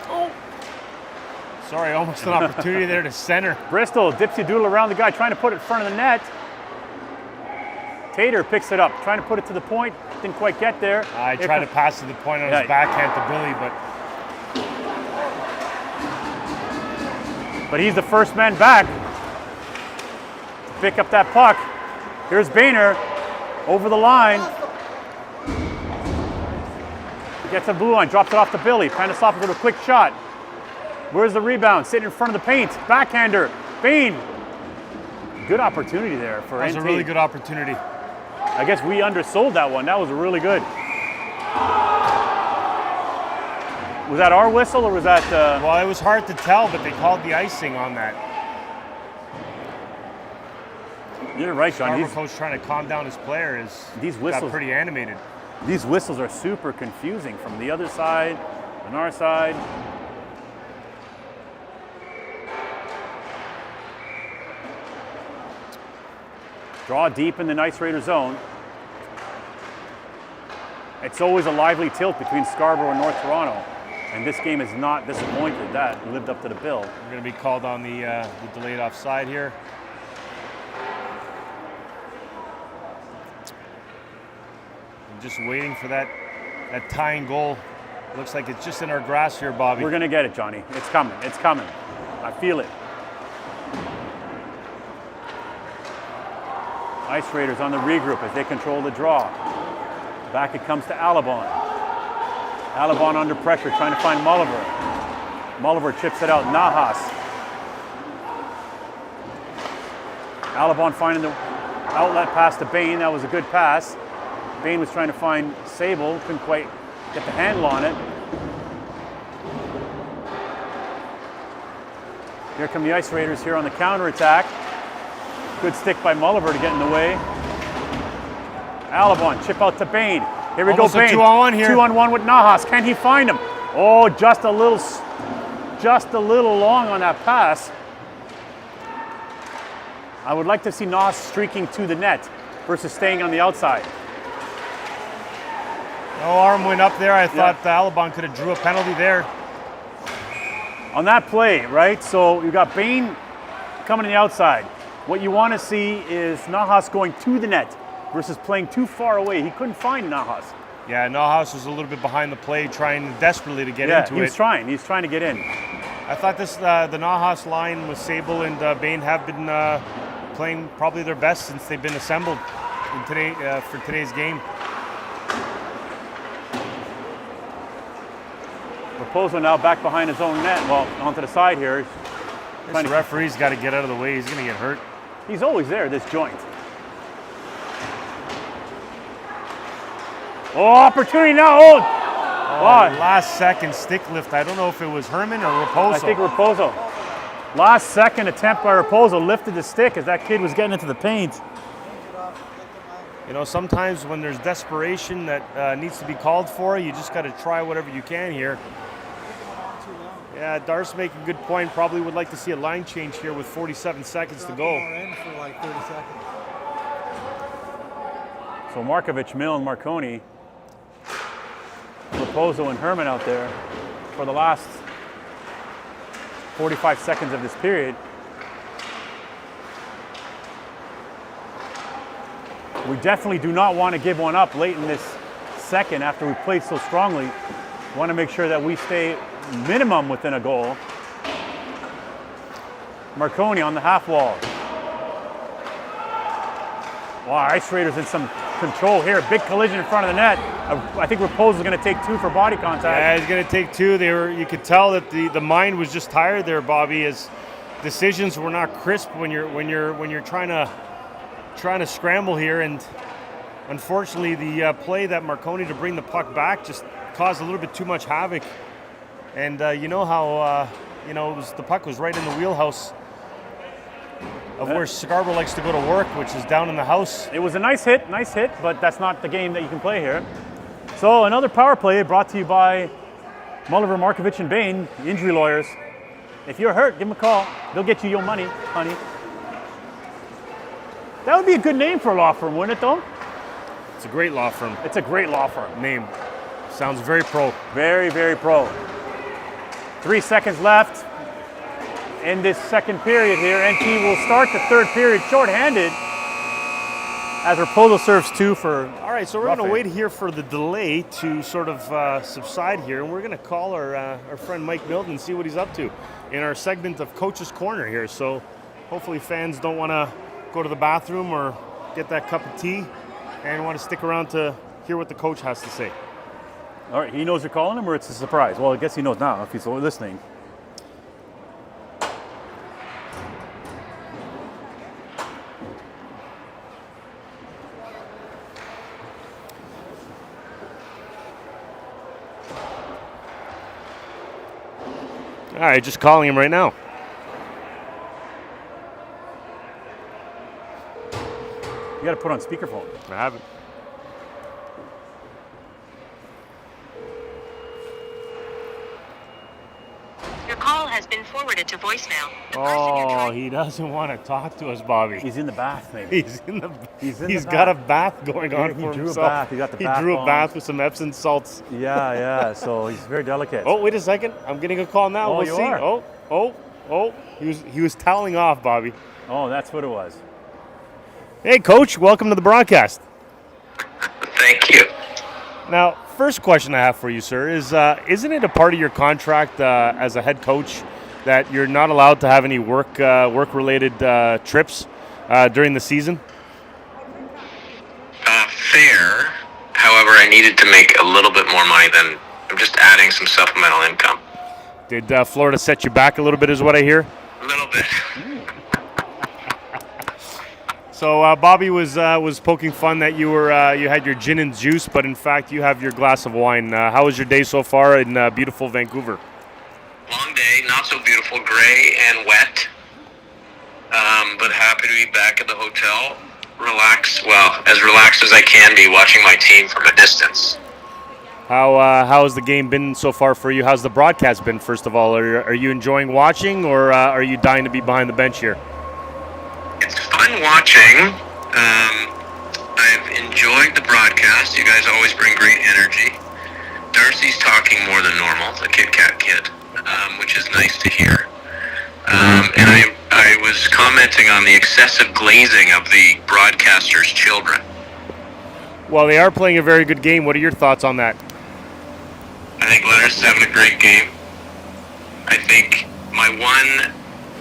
Oh. Sorry, almost an opportunity there to center. Bristol dipsy doodle around the guy, trying to put it in front of the net. Tater picks it up, trying to put it to the point. Didn't quite get there. I tried to pass to the point on his backhand to Billy, but he's the first man back to pick up that puck. Here's Boehner over the line. Gets a blue line, drops it off to Billy. Panisopoulos with a quick shot. Where's the rebound? Sitting in front of the paint. Backhander. Bain. Good opportunity there for NT. That was a really good opportunity. I guess we undersold that one. That was really good. Was that our whistle or was that? Well, it was hard to tell, but they called the icing on that. You're right, John. Scarborough coach trying to calm down his player these whistles got pretty animated. These whistles are super confusing from the other side, on our side. Draw deep in the Ice Raider zone. It's always a lively tilt between Scarborough and North Toronto, and this game is not disappointed. That lived up to the bill. We're going to be called on the delayed offside here. I'm just waiting for that tying goal. Looks like it's just in our grasp here, Bobby. We're going to get it, Johnny. It's coming. It's coming. I feel it. Ice Raiders on the regroup as they control the draw. Back it comes to Alabon. Alabon under pressure, trying to find Mulliver. Mulliver chips it out. Nahas. Alabon finding the outlet pass to Bain. That was a good pass. Bain was trying to find Sable. Couldn't quite get the handle on it. Here come the Ice Raiders here on the counterattack. Good stick by Mulliver to get in the way. Alabon, chip out to Bain. Here we Almost go, Bain. 2-on-1 here. 2-on-1 with Nahas. Can he find him? Oh, just a little long on that pass. I would like to see Nahas streaking to the net versus staying on the outside. No arm went up there. I thought Alabon could have drew a penalty there. On that play, right? So you got Bain coming on the outside. What you want to see is Nahas going to the net versus playing too far away. He couldn't find Nahas. Yeah, Nahas was a little bit behind the play, trying desperately to get into it. He's trying to get in. I thought the Nahas line with Sable and Bain have been playing probably their best since they've been assembled for today's game. Raposo now back behind his own net. Well, onto the side here. This referee's got to get out of the way. He's going to get hurt. He's always there, this joint. Oh, opportunity now. Oh, last second stick lift. I don't know if it was Herman or Raposo. I think Raposo. Last second attempt by Raposo lifted the stick as that kid was getting into the paint. You know, sometimes when there's desperation that needs to be called for, you just got to try whatever you can here. Yeah, Darce making a good point. Probably would like to see a line change here with 47 seconds to go. For like 30 seconds. So Markovic, Mill, and Marconi, Raposo, and Herman out there for the last 45 seconds of this period. We definitely do not want to give one up late in this second after we played so strongly. We want to make sure that we stay minimum within a goal. Marconi on the half wall. Wow, Ice Raiders in some control here. Big collision in front of the net. I think Raposo is going to take 2 for body contact. Yeah, he's going to take 2. You could tell that the mind was just tired there, Bobby, as decisions were not crisp when you're trying to scramble here, and unfortunately the play that Marconi to bring the puck back just caused a little bit too much havoc. And you know how the puck was right in the wheelhouse of where Scarborough likes to go to work, which is down in the house. It was a nice hit, but that's not the game that you can play here. So another power play brought to you by Mulliver, Markovic, and Bain, the injury lawyers. If you're hurt, give them a call. They'll get you your money, honey. That would be a good name for a law firm, wouldn't it, though? It's a great law firm. It's a great law firm. Name. Sounds very pro. Very, very pro. 3 seconds left in this second period here. NT will start the third period shorthanded as Raposo serves 2 for. All right, so we're going to wait here for the delay to sort of subside here, and we're going to call our friend Mike Milton and see what he's up to in our segment of Coach's Corner here. So hopefully fans don't want to go to the bathroom or get that cup of tea and want to stick around to hear what the coach has to say. All right, he knows you're calling him, or it's a surprise? Well, I guess he knows now if he's listening. All right, just calling him right now. You got to put on speakerphone. I haven't. Your call has been forwarded to voicemail. Oh, he doesn't want to talk to us, Bobby. He's in the bath, maybe. He's got a bath going on for himself. He drew a bath. He got the bath. He drew a bombs. bath with some Epsom salts. Yeah. So he's very delicate. Oh, wait a second. I'm getting a call now. Oh, we'll you see. are? Oh. He was toweling off, Bobby. Oh, that's what it was. Hey, Coach. Welcome to the broadcast. Thank you. Now, first question I have for you, sir, is isn't it a part of your contract as a head coach that you're not allowed to have any work-related trips during the season? Fair. However, I needed to make a little bit more money than I'm just adding some supplemental income. Did Florida set you back a little bit, is what I hear? A little bit. So Bobby was poking fun that you had your gin and juice, but in fact you have your glass of wine. How was your day so far in beautiful Vancouver? Long day, not so beautiful, gray and wet. But happy to be back at the hotel. As relaxed as I can be, watching my team from a distance. How has the game been so far for you? How's the broadcast been? First of all, are you enjoying watching, or are you dying to be behind the bench here? It's fun watching. I've enjoyed the broadcast. You guys always bring great energy. Darcy's talking more than normal, the Kit Kat kid, which is nice to hear. And I was commenting on the excessive glazing of the broadcasters' children. Well, they are playing a very good game. What are your thoughts on that? I think Leonard's having a great game. I think my one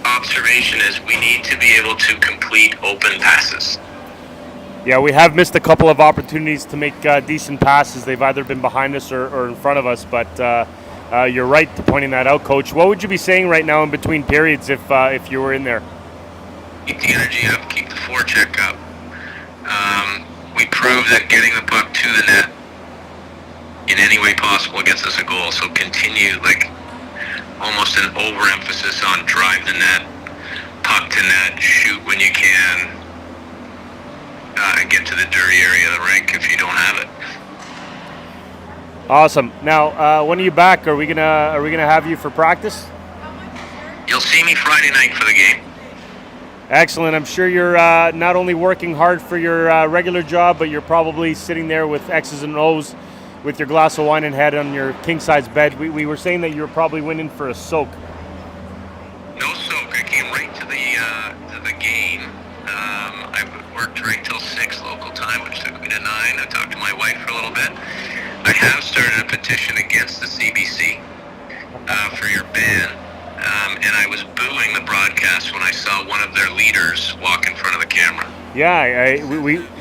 observation is we need to be able to complete open passes. Yeah, we have missed a couple of opportunities to make decent passes. They've either been behind us or in front of us, but you're right to pointing that out, Coach. What would you be saying right now in between periods if you were in there? Keep the energy up, keep the forecheck up. We proved that getting the puck to the net in any way possible gets us a goal. So continue, like, almost an overemphasis on drive the net, puck to net, shoot when you can, and get to the dirty area of the rink if you don't have it. Awesome. Now, when are you back? Are we gonna have you for practice? You'll see me Friday night for the game. Excellent. I'm sure you're not only working hard for your regular job, but you're probably sitting there with X's and O's with your glass of wine in hand on your king-size bed. We were saying that you were probably winning for a soak. No soak. I came right to the game. I worked right till 6 local time, which took me to 9. I talked to my wife for a little bit. I have started a petition against the CBC for your ban. And I was booing the broadcast when I saw one of their leaders walk in front of the camera. Yeah,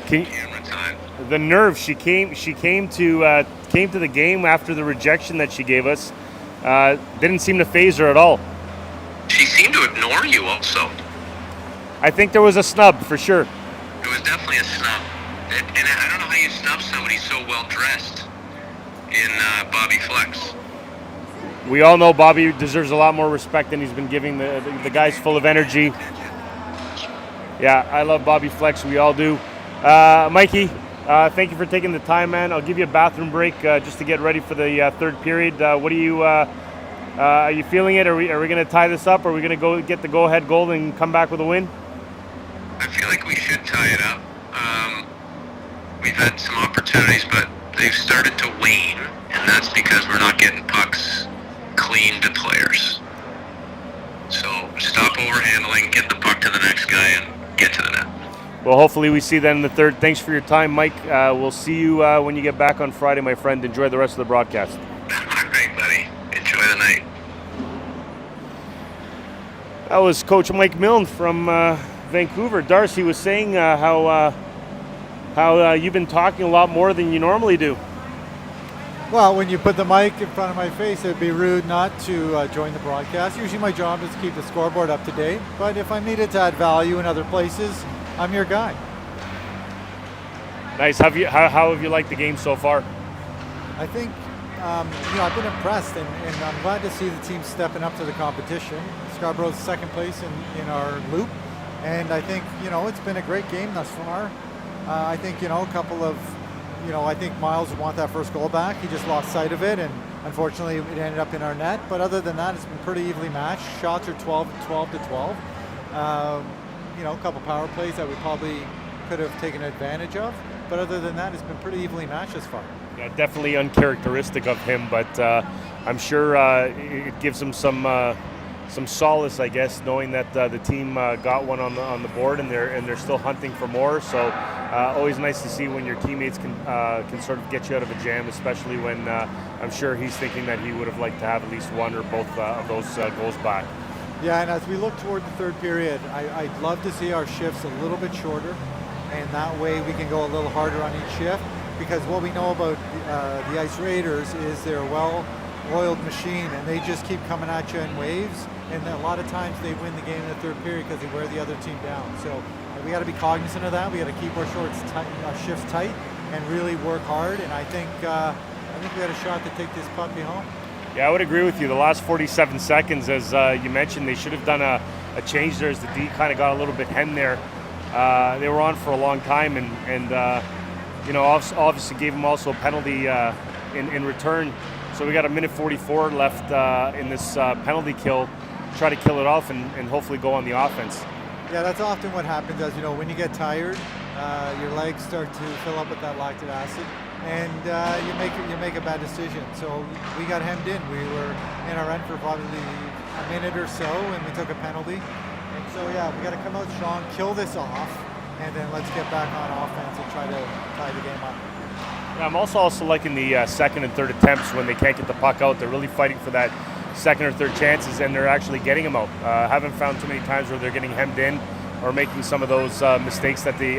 Camera time. the nerve. She came to the game after the rejection that she gave us. Didn't seem to faze her at all. She seemed to ignore you also. I think there was a snub for sure. It was definitely a snub. And I don't know how you snub somebody so well dressed in Bobby Flex. We all know Bobby deserves a lot more respect than he's been giving. The guy's full of energy. Yeah, I love Bobby Flex. We all do. Mikey, thank you for taking the time, man. I'll give you a bathroom break just to get ready for the third period. What do you? Are you feeling it? Are we going to tie this up? Or are we going to go get the go-ahead goal and come back with a win? I feel like we should tie it up. We've had some opportunities, but they've started to wane, and that's because we're not getting pucks clean to players. So stop overhandling, get the puck to the next guy, and get to the net. Well, hopefully we see that in the third. Thanks for your time, Mike. We'll see you when you get back on Friday, my friend. Enjoy the rest of the broadcast. All right, buddy. Enjoy the night. That was Coach Mike Milne from Vancouver. Darcy was saying how you've been talking a lot more than you normally do. Well, when you put the mic in front of my face, it'd be rude not to join the broadcast. Usually my job is to keep the scoreboard up to date, but if I'm needed to add value in other places, I'm your guy. Nice. How have you liked the game so far? I think, I've been impressed, and I'm glad to see the team stepping up to the competition. Scarborough's second place in our loop, and I think, it's been a great game thus far. I think, a couple of, I think Miles would want that first goal back. He just lost sight of it, and unfortunately it ended up in our net. But other than that, it's been pretty evenly matched. Shots are 12 to 12. A couple power plays that we probably could have taken advantage of. But other than that, it's been pretty evenly matched as far. Yeah, definitely uncharacteristic of him, but I'm sure it gives him some solace, I guess, knowing that the team got one on the board and they're still hunting for more. So always nice to see when your teammates can sort of get you out of a jam, especially when I'm sure he's thinking that he would have liked to have at least one or both of those goals back. Yeah, and as we look toward the third period, I'd love to see our shifts a little bit shorter, and that way we can go a little harder on each shift, because what we know about the Ice Raiders is they're a well-oiled machine, and they just keep coming at you in waves, and a lot of times they win the game in the third period because they wear the other team down. So we got to be cognizant of that. We got to keep our shifts tight and really work hard, and I think we had a shot to take this puppy home. Yeah, I would agree with you. The last 47 seconds, as you mentioned, they should have done a change there as the D kind of got a little bit hemmed there. They were on for a long time, and obviously gave them also a penalty in return. So we got a minute 44 left in this penalty kill. Try to kill it off and hopefully go on the offense. Yeah, that's often what happens. As you know, when you get tired, your legs start to fill up with that lactic acid, and you make a bad decision. So we got hemmed in. We were in our end for probably a minute or so, and we took a penalty. And so we got to come out strong, kill this off, and then let's get back on offense and try to tie the game up. Yeah, I'm also liking the second and third attempts when they can't get the puck out. They're really fighting for that second or third chances, and they're actually getting them out. Haven't found too many times where they're getting hemmed in or making some of those mistakes that they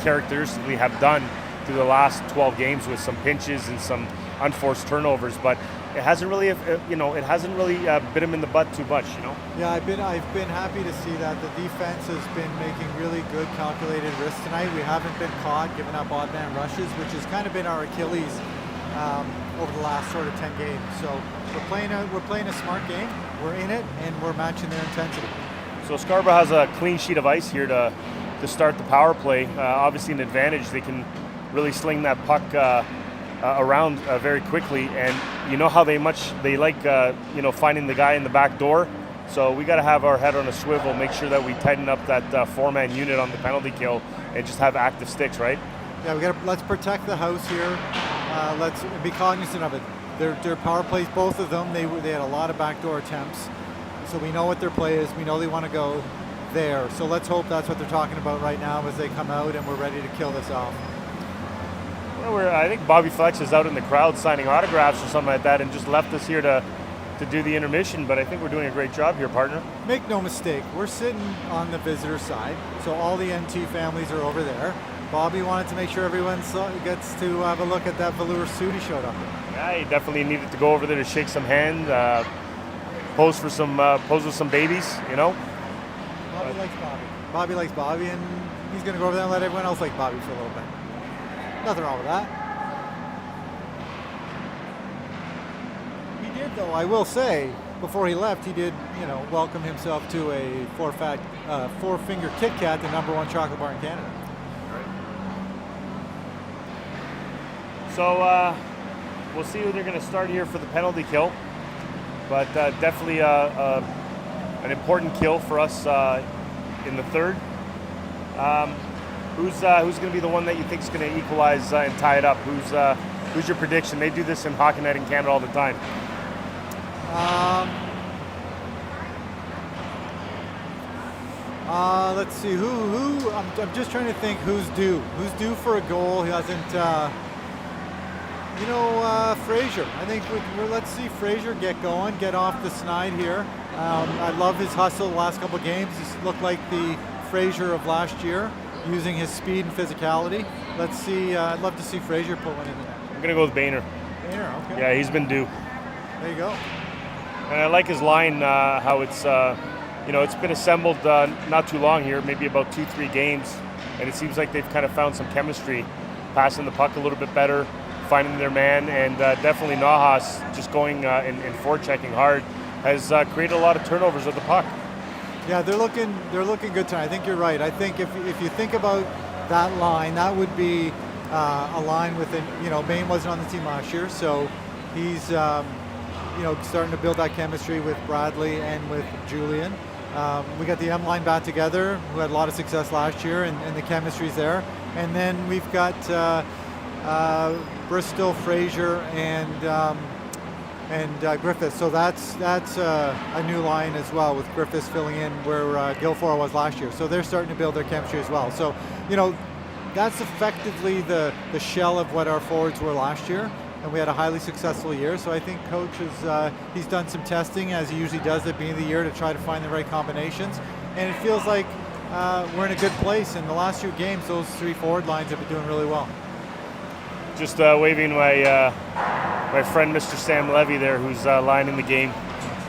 characteristically have done through the last 12 games with some pinches and some unforced turnovers. But it hasn't really, bit him in the butt too much, you know. Yeah, I've been happy to see that the defense has been making really good calculated risks tonight. We haven't been caught giving up odd man rushes, which has kind of been our Achilles over the last sort of 10 games. So we're playing a smart game. We're in it, and we're matching their intensity. So Scarborough has a clean sheet of ice here to start the power play. Obviously an advantage. They can really sling that puck around very quickly, and you know how they like finding the guy in the back door. So we got to have our head on a swivel, make sure that we tighten up that four-man unit on the penalty kill, and just have active sticks, right? Yeah, let's protect the house here. Let's be cognizant of it. Their power plays, both of them, they had a lot of backdoor attempts. So we know what their play is. We know they want to go there. So let's hope that's what they're talking about right now as they come out and we're ready to kill this off. Well, I think Bobby Flex is out in the crowd signing autographs or something like that, and just left us here to do the intermission. But I think we're doing a great job here, partner. Make no mistake, we're sitting on the visitor side. So all the NT families are over there. Bobby wanted to make sure everyone gets to have a look at that velour suit he showed up in. Yeah, he definitely needed to go over there to shake some hands, pose with some babies, you know. Bobby likes Bobby. Bobby likes Bobby, and he's going to go over there and let everyone else like Bobby for a little bit. Nothing wrong with that. He did, though, I will say, before he left, he did, welcome himself to a four-finger Kit Kat, the #1 chocolate bar in Canada. So we'll see who they're going to start here for the penalty kill, but definitely an important kill for us in the third. Who's going to be the one that you think is going to equalize and tie it up? Who's your prediction? They do this in Hockey Night in Canada all the time. Let's see who. I'm just trying to think who's due. Who's due for a goal? He hasn't. Fraser. I think let's see Fraser get going, get off the snide here. I love his hustle the last couple of games. He's looked like the Fraser of last year, using his speed and physicality. Let's see. I'd love to see Fraser put one in there. I'm going to go with Boehner. Boehner, okay. Yeah, he's been due. There you go. And I like his line, how it's, it's been assembled not too long here, maybe about 2-3 games, and it seems like they've kind of found some chemistry, passing the puck a little bit better, finding their man, and definitely Nahas just going and forechecking hard has created a lot of turnovers of the puck. Yeah, they're looking good tonight. I think you're right. I think if you think about that line, that would be a line with Bain wasn't on the team last year, so he's starting to build that chemistry with Bradley and with Julian. We got the M line back together, who had a lot of success last year, and the chemistry's there. And then we've got Bristol, Fraser, and Griffiths. So that's a new line as well, with Griffiths filling in where Guilfoyle was last year. So they're starting to build their chemistry as well. So that's effectively the shell of what our forwards were last year, and we had a highly successful year. So I think coach he's done some testing, as he usually does at the beginning of the year, to try to find the right combinations, and it feels like we're in a good place. In the last 2 games, those 3 forward lines have been doing really well. Just waving my friend Mr. Sam Levy there, who's lining the game.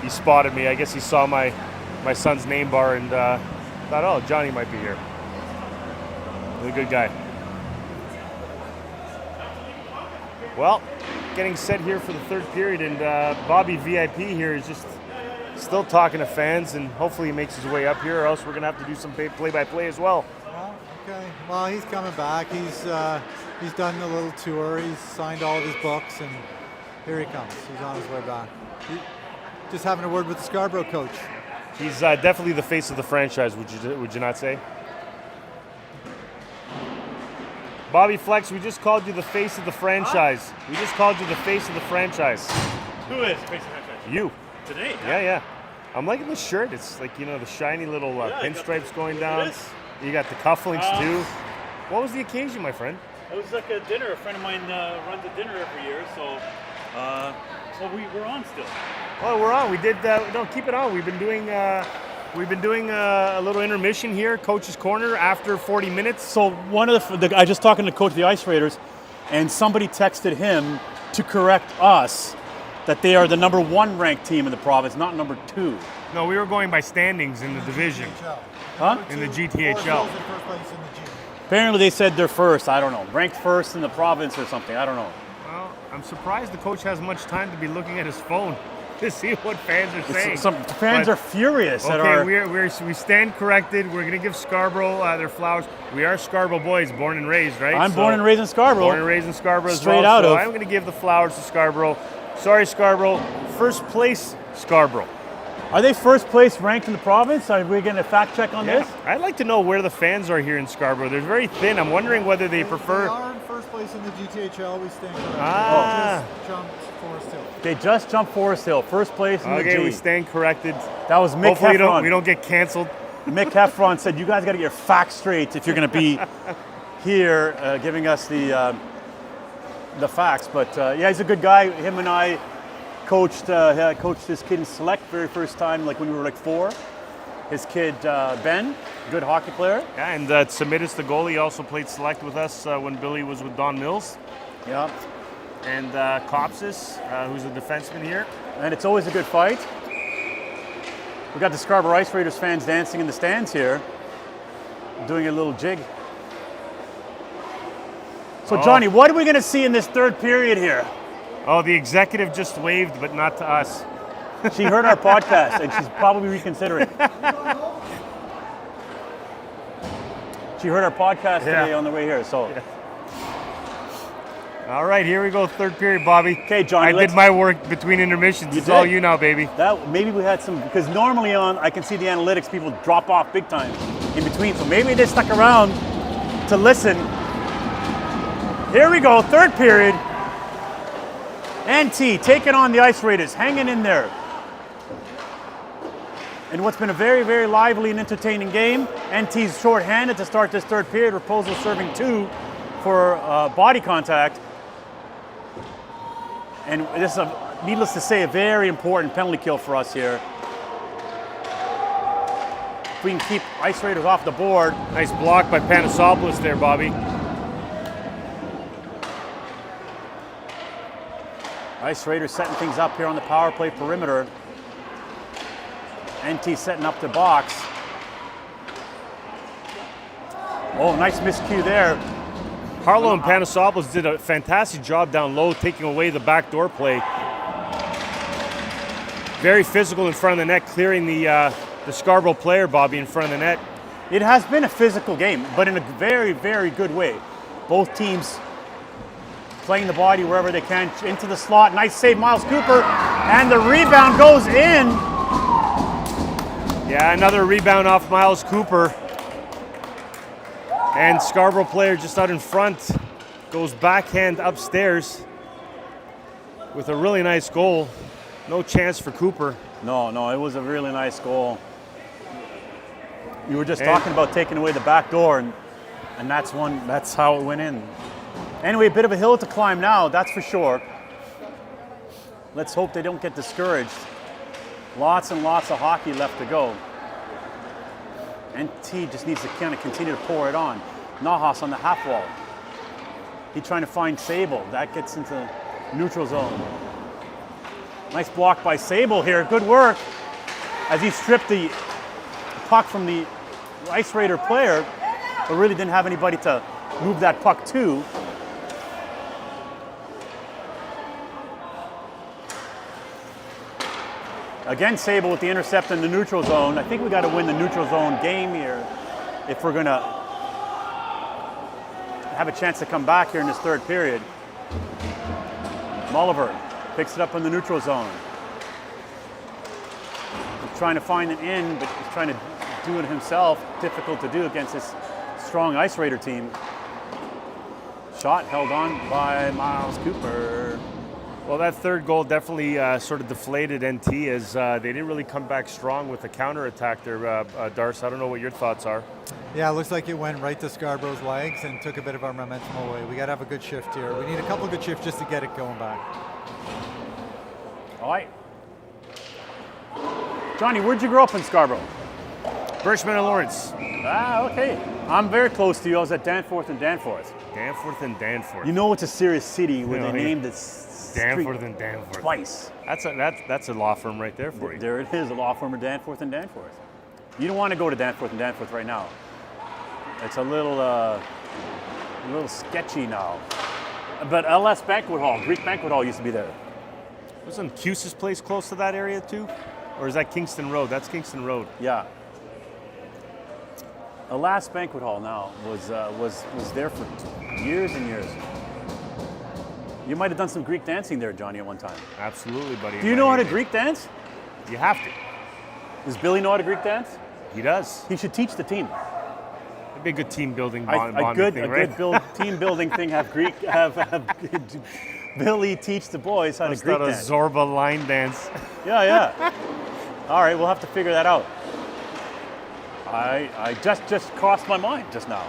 He spotted me. I guess he saw my son's name bar and thought, oh, Johnny might be here. He's a good guy. Well, getting set here for the third period, and Bobby VIP here is just still talking to fans, and hopefully he makes his way up here, or else we're going to have to do some play-by-play as well. Okay. Well, he's coming back. He's done a little tour. He's signed all of his books, and here he comes. He's on his way back. Just having a word with the Scarborough coach. He's definitely the face of the franchise, would you not say? Bobby Flex, we just called you the face of the franchise. We just called you the face of the franchise. Who is face of the franchise? You. Today? Yeah. I'm liking the shirt. It's like, the shiny little pinstripes going down. You got the cufflinks too. What was the occasion, my friend? It was like a dinner. A friend of mine runs a dinner every year, so we're on still. Well, we're on. We did. No, keep it on. We've been doing a little intermission here, Coach's Corner, after 40 minutes. So one of I just talking to Coach of the Ice Raiders, and somebody texted him to correct us that they are the number 1 ranked team in the province, not number 2. No, we were going by standings in the division, GTHL. Huh? in the Forest Hill's GTHL. in first place in the G. Apparently they said they're first. I don't know. Ranked first in the province or something. I don't know. Well, I'm surprised the coach has much time to be looking at his phone to see what fans are saying. Some fans But- are furious at Okay, our. we stand corrected. We're going to give Scarborough their flowers. We are Scarborough boys, born and raised, right? I'm So- born and raised in Scarborough. Born and raised in Scarborough as Straight well. out so of- I'm going to give the flowers to Scarborough. Sorry, Scarborough. First place, Scarborough. Are they first place ranked in the province? Are we getting a fact check on this? I'd like to know where the fans are here in Scarborough. They're very thin. I'm wondering whether they They prefer. are in first place in the GTHL. We stand corrected. Ah. Just jumped Forest Hill. They just jumped Forest Hill, first place in the Okay, G. we stand corrected. That was Mick Hopefully Heffron. we don't get canceled. Mick Heffron said, "You guys got to get your facts straight if you're going to be here giving us the facts." But yeah, he's a good guy. Him and I coached this kid in select very first time, like when we were like 4. His kid Ben, good hockey player. Yeah, and Semidis, the goalie, also played select with us when Billy was with Don Mills. Yeah, And Copsis, who's a defenseman here. and it's always a good fight. We got the Scarborough Ice Raiders fans dancing in the stands here, doing a little jig. So Oh. Johnny, what are we going to see in this third period here? Oh, the executive just waved, but not to us. She heard our podcast and she's probably reconsidering. She heard our podcast today on the way here, so. All right, here we go, third period, Bobby. Okay, Johnny, I did let's- my work between intermissions. You It's all did. you now, baby. That maybe we had some, because normally I can see the analytics, people drop off big time in between, so maybe they stuck around to listen. Here we go, third period. NT taking on the Ice Raiders, hanging in there. In what's been a very, very lively and entertaining game. NT's short-handed to start this third period. Raposo serving 2 for body contact. And this is, needless to say, a very important penalty kill for us here. If we can keep Ice Raiders off the board. Nice block by Panasopoulos there, Bobby. Ice Raiders setting things up here on the power play perimeter. NT setting up the box. Oh, nice miscue there. Harlow and Panasopoulos did a fantastic job down low, taking away the backdoor play. Very physical in front of the net, clearing the Scarborough player, Bobby, in front of the net. It has been a physical game, but in a very, very good way. Both teams playing the body wherever they can, into the slot. Nice save, Miles Cooper, and the rebound goes in. Yeah, another rebound off Miles Cooper. And Scarborough player just out in front goes backhand upstairs with a really nice goal. No chance for Cooper. No, it was a really nice goal. You were just talking about taking away the back door, and that's how it went in. Anyway, a bit of a hill to climb now, that's for sure. Let's hope they don't get discouraged. Lots and lots of hockey left to go. NT just needs to kind of continue to pour it on. Nahas on the half wall. He's trying to find Sable. That gets into neutral zone. Nice block by Sable here. Good work as he stripped the puck from the Ice Raider player, but really didn't have anybody to move that puck to. Again, Sable with the intercept in the neutral zone. I think we got to win the neutral zone game here if we're going to have a chance to come back here in this third period. Mulliver picks it up in the neutral zone. He's trying to find an in, but he's trying to do it himself. Difficult to do against this strong Ice Raider team. Shot held on by Miles Cooper. Well, that third goal definitely sort of deflated NT as they didn't really come back strong with the counterattack there, Darce. I don't know what your thoughts are. Yeah, it looks like it went right to Scarborough's legs and took a bit of our momentum away. We got to have a good shift here. We need a couple good shifts just to get it going back. All right. Johnny, where'd you grow up in Scarborough? Birchman and Lawrence. Ah, okay. I'm very close to you. I was at Danforth and Danforth. Danforth and Danforth. You know it's a serious city where Yeah, they yeah. named it street Danforth and Danforth. twice. That's a law firm right there for you. There it is, a law firm of Danforth and Danforth. You don't want to go to Danforth and Danforth right now. It's a little sketchy now. But LS Banquet Hall, Greek Banquet Hall used to be there. Wasn't Cuse's place close to that area too? Or is that Kingston Road? That's Kingston Road. Yeah. Alas Banquet Hall now was there for years and years. You might have done some Greek dancing there, Johnny, at one time. Absolutely, buddy. Do you know how to Greek dance? You have to. Does Billy know how to Greek dance? He does. He should teach the team. It'd be a good team building A bonding good thing, right? team building thing. Have Billy teach the boys how to It's Greek not a dance. Zorba line dance. Yeah. All right, we'll have to figure that out. I just crossed my mind just now.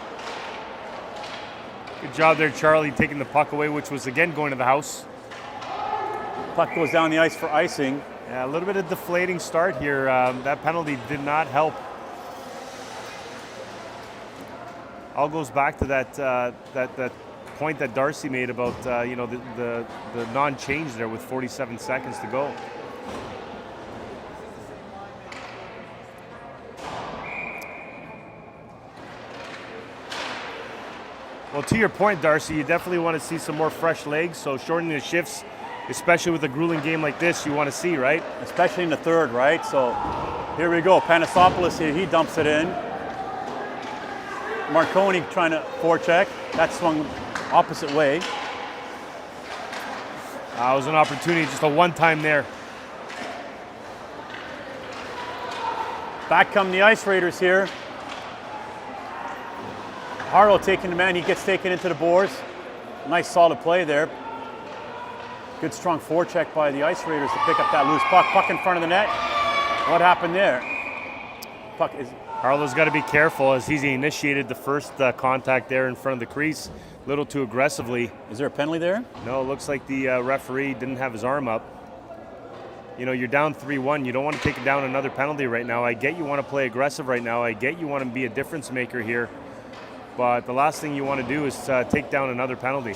Good job there, Charlie, taking the puck away, which was again going to the house. Puck goes down the ice for icing. Yeah, a little bit of deflating start here. That penalty did not help. All goes back to that point that Darcy made about the non-change there with 47 seconds to go. Well, to your point, Darcy, you definitely want to see some more fresh legs. So shortening the shifts, especially with a grueling game like this, you want to see, right? Especially in the third, right? So here we go. Panasopoulos here, he dumps it in. Marconi trying to forecheck. That swung opposite way. It was an opportunity, just a one-time there. Back come the Ice Raiders here. Harlow taking the man, he gets taken into the boards. Nice solid play there. Good strong forecheck by the Ice Raiders to pick up that loose puck. Puck in front of the net. What happened there? Puck is... Harlow's got to be careful as he's initiated the first contact there in front of the crease. A little too aggressively. Is there a penalty there? No, it looks like the referee didn't have his arm up. You know, you're down 3-1. You don't want to take down another penalty right now. I get you want to play aggressive right now. I get you want to be a difference maker here. But the last thing you want to do is take down another penalty.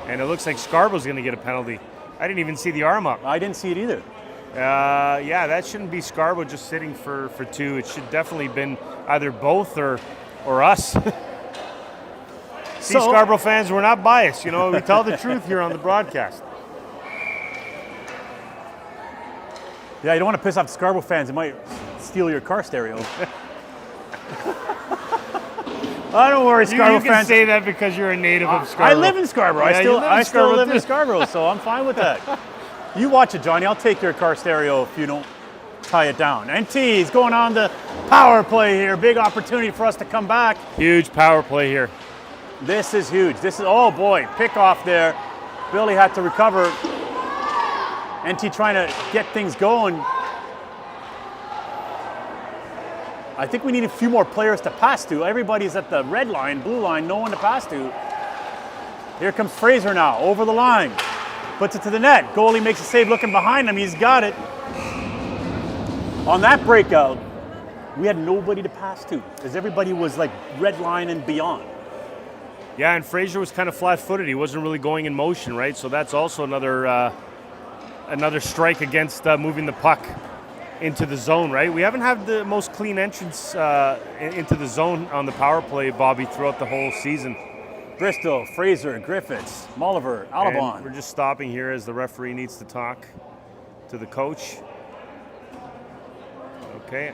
And it looks like Scarborough's going to get a penalty. I didn't even see the arm up. I didn't see it either. Yeah, that shouldn't be Scarborough just sitting for two. It should definitely been either both or us. See, So- Scarborough fans, we're not biased. You know, we tell the truth here on the broadcast. Yeah, you don't want to piss off the Scarborough fans. It might steal your car stereo. Oh, don't worry, Scarborough You can fans. say that because you're a native of I Scarborough. live in Scarborough. Yeah, you live in I still Scarborough live in too. Scarborough, so I'm fine with that. You watch it, Johnny. I'll take your car stereo if you don't tie it down. NT is going on the power play here. Big opportunity for us to come back. Huge power play here. This is huge. This is, oh boy, pick off there. Billy had to recover. NT trying to get things going. I think we need a few more players to pass to. Everybody's at the red line, blue line, no one to pass to. Here comes Fraser now, over the line. Puts it to the net. Goalie makes a save looking behind him. He's got it. On that breakout, we had nobody to pass to because everybody was like red line and beyond. Yeah, and Fraser was kind of flat-footed. He wasn't really going in motion, right? So that's also another strike against moving the puck into the zone, right? We haven't had the most clean entrance into the zone on the power play, Bobby, throughout the whole season. Bristol, Fraser, Griffiths, Molliver, Alabon. And we're just stopping here as the referee needs to talk to the coach. Okay.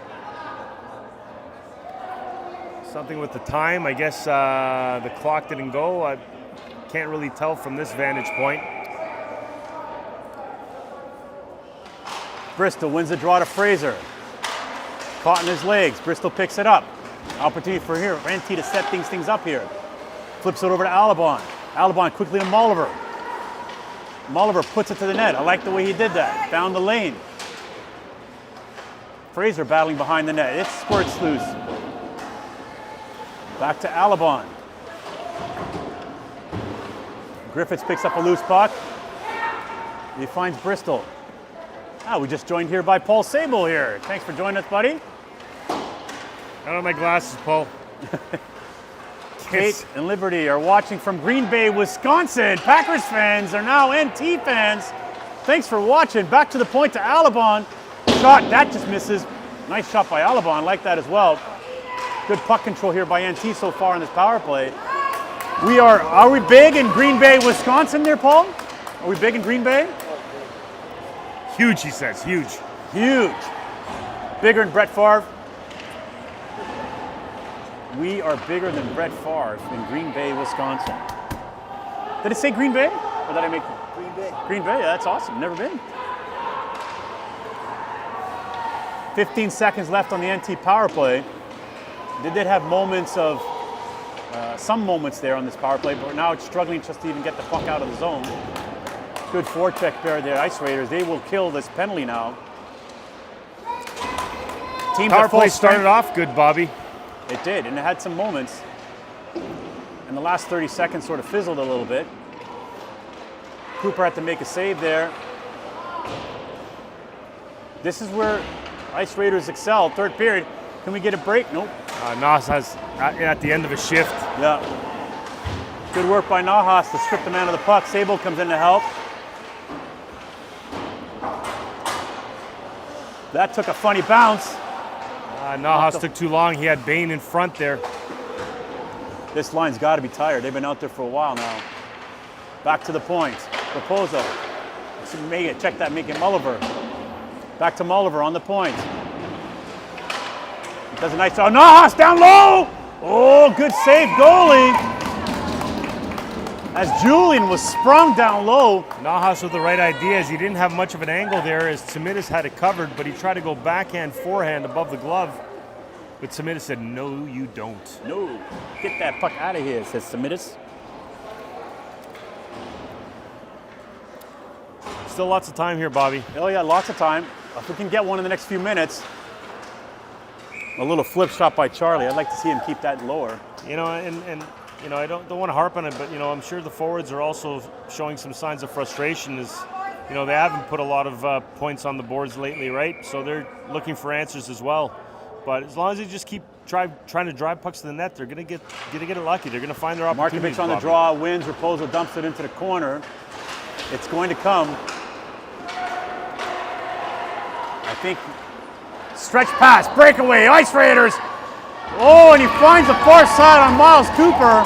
Something with the time. I guess the clock didn't go. I can't really tell from this vantage point. Bristol wins the draw to Fraser. Caught in his legs. Bristol picks it up. Opportunity for here. Renty to set things up here. Flips it over to Alabon. Alabon quickly to Molliver. Molliver puts it to the net. I like the way he did that. Found the lane. Fraser battling behind the net. It squirts loose. Back to Alabon. Griffiths picks up a loose puck. He finds Bristol. We just joined here by Paul Sable here. Thanks for joining us, buddy. Out of my glasses, Paul. Kate and Liberty are watching from Green Bay, Wisconsin. Packers fans are now NT fans. Thanks for watching. Back to the point to Alabon. Shot, that just misses. Nice shot by Alabon, like that as well. Good puck control here by NT so far in this power play. Are we big in Green Bay, Wisconsin there, Paul? Are we big in Green Bay? Huge, he says, huge. Huge. Bigger than Brett Favre. We are bigger than Brett Favre in Green Bay, Wisconsin. Did it say Green Bay? Or did I make Green Bay. Green Bay? Yeah, that's awesome. Never been. 15 seconds left on the NT power play. They did have moments of, some moments there on this power play, but now it's struggling just to even get the puck out of the zone. Good forecheck there, the Ice Raiders. They will kill this penalty now. Teams Power at full play strength. started off good, Bobby. It did, and it had some moments. And the last 30 seconds sort of fizzled a little bit. Cooper had to make a save there. This is where Ice Raiders excel. Third period. Can we get a break? Nope. Nas has at the end of a shift. Yeah. Good work by Nahas to strip the man of the puck. Sable comes in to help. That took a funny bounce. Nahas took too long. He had Bain in front there. This line's got to be tired. They've been out there for a while now. Back to the point. Raposo. Check that, make it Mulliver. Back to Mulliver on the point. Does a nice job. Nahas down low! Oh, good save, goalie. As Julian was sprung down low. Nahas with the right ideas. He didn't have much of an angle there as Samitis had it covered, but he tried to go backhand, forehand above the glove. But Samitis said, no, you don't. No, get that puck out of here, says Samitis. Still lots of time here, Bobby. Oh yeah, lots of time. If we can get one in the next few minutes. A little flip shot by Charlie. I'd like to see him keep that lower. You know, and you know, I don't want to harp on it, but you know, I'm sure the forwards are also showing some signs of frustration. As you know, they haven't put a lot of points on the boards lately, right? So they're looking for answers as well. But as long as they just keep trying to drive pucks to the net, they're gonna get it lucky. They're gonna find their opportunities. Markovic on the draw, wins. Raposo dumps it into the corner. It's going to come. I think stretch pass, breakaway, Ice Raiders. Oh, and he finds the far side on Miles Cooper.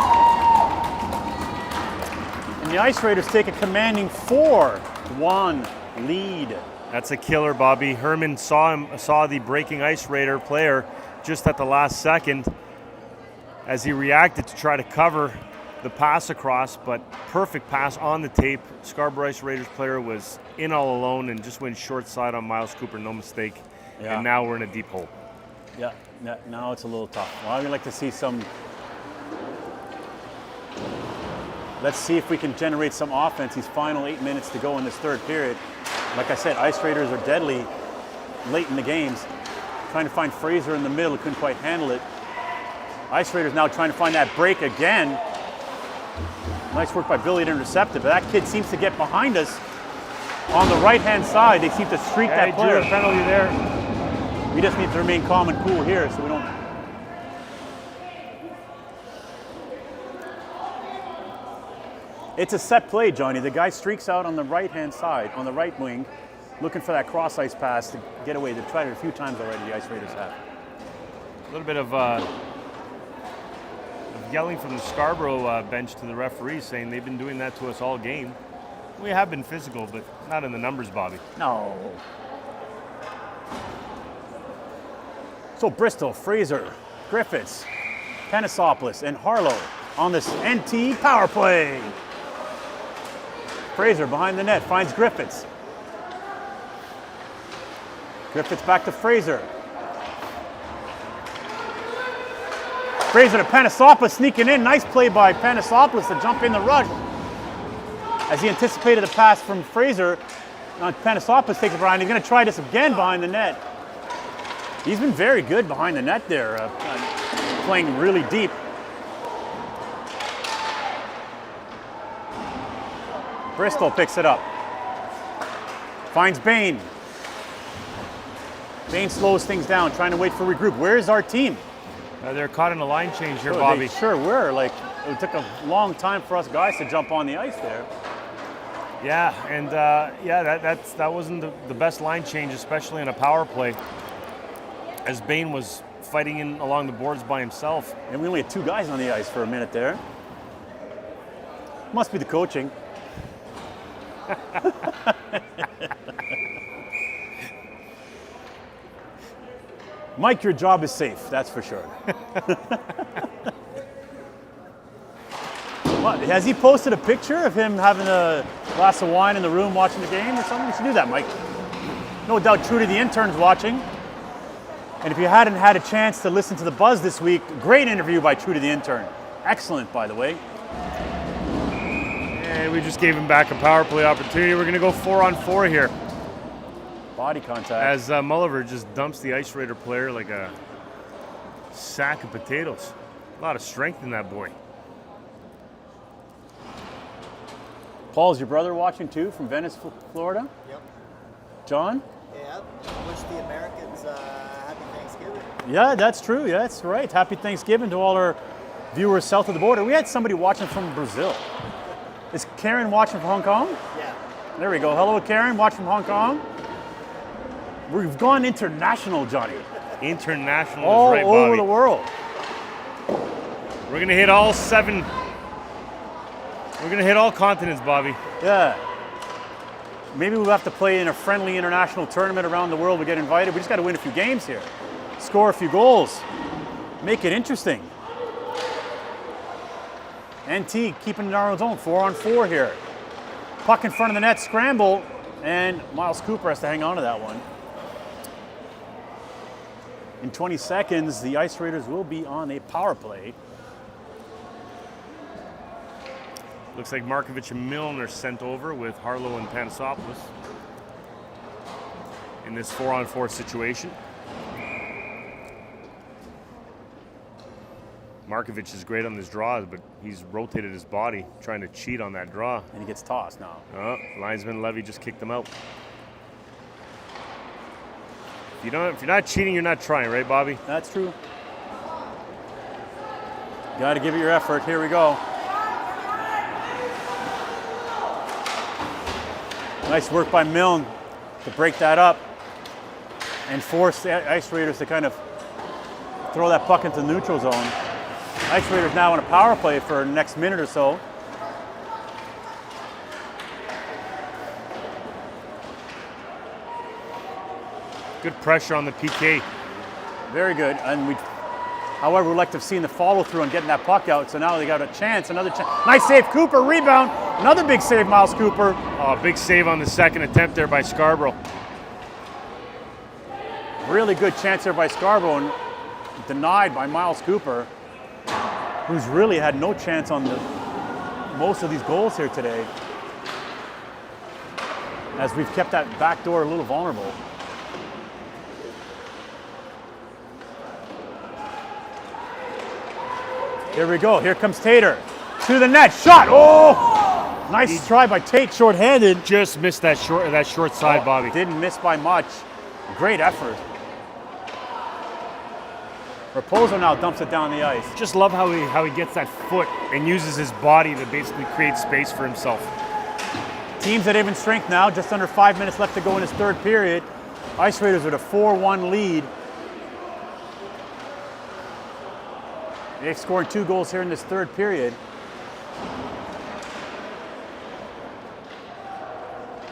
And the Ice Raiders take a commanding 4-1 lead. That's a killer, Bobby. Herman saw the breaking Ice Raider player just at the last second as he reacted to try to cover the pass across, but perfect pass on the tape. Scarborough Ice Raiders player was in all alone and just went short side on Miles Cooper, no mistake. Yeah. And now we're in a deep hole. Yeah, now it's a little tough. Well, I would like to see some. Let's see if we can generate some offense. These final 8 minutes to go in this third period. Like I said, Ice Raiders are deadly late in the games. Trying to find Fraser in the middle, couldn't quite handle it. Ice Raiders now trying to find that break again. Nice work by Billy to intercept it, but that kid seems to get behind us on the right-hand side. They seem to streak that player. A penalty there. We just need to remain calm and cool here so we don't. It's a set play, Johnny. The guy streaks out on the right-hand side, on the right wing, looking for that cross-ice pass to get away. They've tried it a few times already, the Ice Raiders have. A little bit of yelling from the Scarborough bench to the referees saying they've been doing that to us all game. We have been physical, but not in the numbers, Bobby. No. So Bristol, Fraser, Griffiths, Panisopoulos, and Harlow on this NT power play. Fraser behind the net finds Griffiths. Griffiths back to Fraser. Fraser to Panisopoulos sneaking in. Nice play by Panisopoulos to jump in the rush. As he anticipated a pass from Fraser, Panisopoulos takes it behind. He's going to try this again behind the net. He's been very good behind the net there, playing really deep. Bristol picks it up. Finds Bain. Bain slows things down, trying to wait for regroup. Where's our team? They're caught in a line change here, Oh, Bobby. they sure were. Like, it took a long time for us guys to jump on the ice there. Yeah, and that wasn't the best line change, especially in a power play, as Bain was fighting in along the boards by himself. And we only had 2 guys on the ice for a minute there. Must be the coaching. Mike, your job is safe, that's for sure. What, has he posted a picture of him having a glass of wine in the room watching the game or something? You should do that, Mike. No doubt Trudy the intern's watching. And if you hadn't had a chance to listen to The Buzz this week, great interview by Trudy the intern. Excellent, by the way. And we just gave him back a power play opportunity. We're going to go 4-on-4 here. Body contact. As Mulliver just dumps the Ice Raider player like a sack of potatoes. A lot of strength in that boy. Paul's your brother watching too from Venice, Florida? Yep. John? Yeah. Wish the Americans happy Thanksgiving. Yeah, that's true. Yeah, that's right. Happy Thanksgiving to all our viewers south of the border. We had somebody watching from Brazil. Is Karen watching from Hong Kong? Yeah. There we go. Hello, Karen, watching from Hong Kong. We've gone international, Johnny. International All is right, over Bobby. the world. We're going to hit all 7. We're going to hit all continents, Bobby. Yeah. Maybe we'll have to play in a friendly international tournament around the world. We get invited. We just got to win a few games here. Score a few goals. Make it interesting. NT keeping it in our own zone. 4-on-4 here. Puck in front of the net, scramble, and Miles Cooper has to hang on to that one. In 20 seconds, the Ice Raiders will be on a power play. Looks like Markovic and Milne are sent over with Harlow and Panasopoulos in this 4-on-4 situation. Markovic is great on his draws, but he's rotated his body trying to cheat on that draw. And he gets tossed now. Oh, linesman Levy just kicked him out. If you're not cheating, you're not trying, right, Bobby? That's true. Got to give it your effort. Here we go. Nice work by Milne to break that up and force the Ice Raiders to kind of throw that puck into the neutral zone. Ice Raiders now on a power play for the next minute or so. Good pressure on the PK. Very good. And however, we'd like to have seen the follow through on getting that puck out. So now they got a chance, another chance. Nice save, Cooper, rebound. Another big save, Miles Cooper. Oh, big save on the second attempt there by Scarborough. Really good chance there by Scarborough and denied by Miles Cooper, who's really had no chance on most of these goals here today, as we've kept that back door a little vulnerable. Here we go. Here comes Tater to the net. Shot. Oh, nice try by Tate. Short-handed. Just missed that short side, Bobby. Didn't miss by much. Great effort. Raposo now dumps it down the ice. Just love how he gets that foot and uses his body to basically create space for himself. Teams at even strength now. Just under 5 minutes left to go in this third period. Ice Raiders with a 4-1 lead. They've scored 2 goals here in this third period.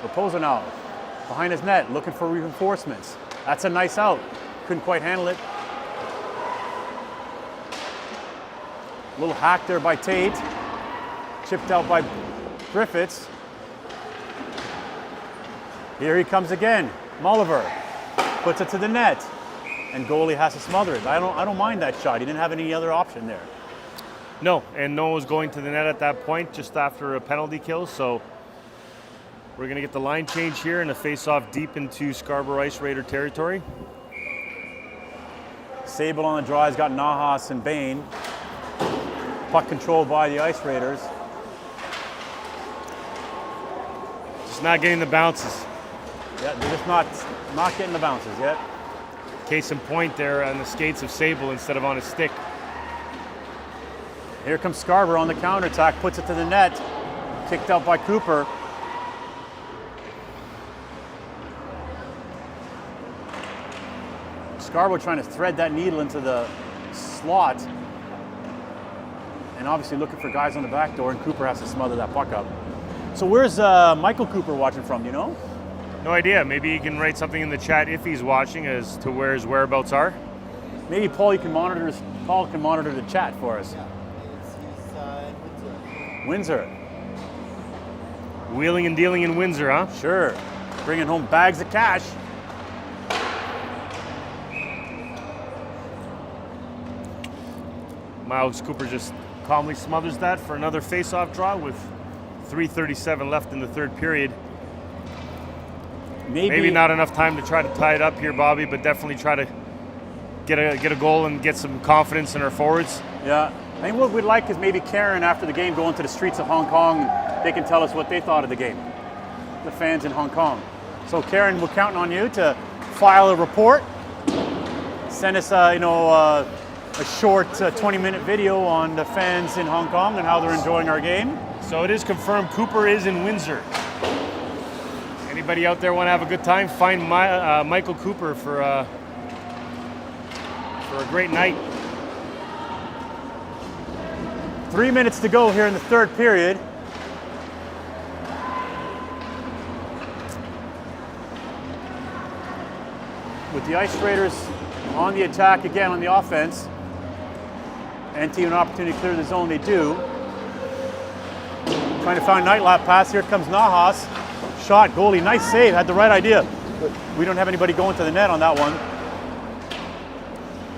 Raposo now behind his net, looking for reinforcements. That's a nice out. Couldn't quite handle it. Little hack there by Tate. Chipped out by Griffiths. Here he comes again. Mulliver puts it to the net. And goalie has to smother it. I don't mind that shot. He didn't have any other option there. No, and no one was going to the net at that point just after a penalty kill. So we're going to get the line change here and a face-off deep into Scarborough Ice Raider territory. Sable on the draw. He's got Nahas and Bain. Puck controlled by the Ice Raiders. Just not getting the bounces. Yeah, they're just not getting the bounces yet. Case in point there on the skates of Sable instead of on a stick. Here comes Scarborough on the counterattack, puts it to the net. Kicked out by Cooper. Scarborough trying to thread that needle into the slot. And obviously looking for guys on the back door, and Cooper has to smother that puck up. So where's Michael Cooper watching from, do you know? No idea. Maybe he can write something in the chat if he's watching as to where his whereabouts are. Maybe Paul, you can monitor the chat for us. Yeah, he's in Windsor. Windsor. Wheeling and dealing in Windsor, huh? Sure. Bringing home bags of cash. Miles Cooper just calmly smothers that for another face-off draw with 3:37 left in the third period. Maybe not enough time to try to tie it up here, Bobby, but definitely try to get a goal and get some confidence in our forwards. Yeah. I think what we'd like is maybe Karen, after the game, go into the streets of Hong Kong. They can tell us what they thought of the game, the fans in Hong Kong. So Karen, we're counting on you to file a report. Send us, a short 20-minute video on the fans in Hong Kong and how they're enjoying our game. So it is confirmed Cooper is in Windsor. Anybody out there want to have a good time? Find Michael Cooper for a great night. 3 minutes to go here in the third period. With the Ice Raiders on the attack again on the offense. NT an opportunity to clear the zone, they do. Trying to find night lap pass, here comes Nahas. Shot, goalie, nice save, had the right idea. But we don't have anybody going to the net on that one.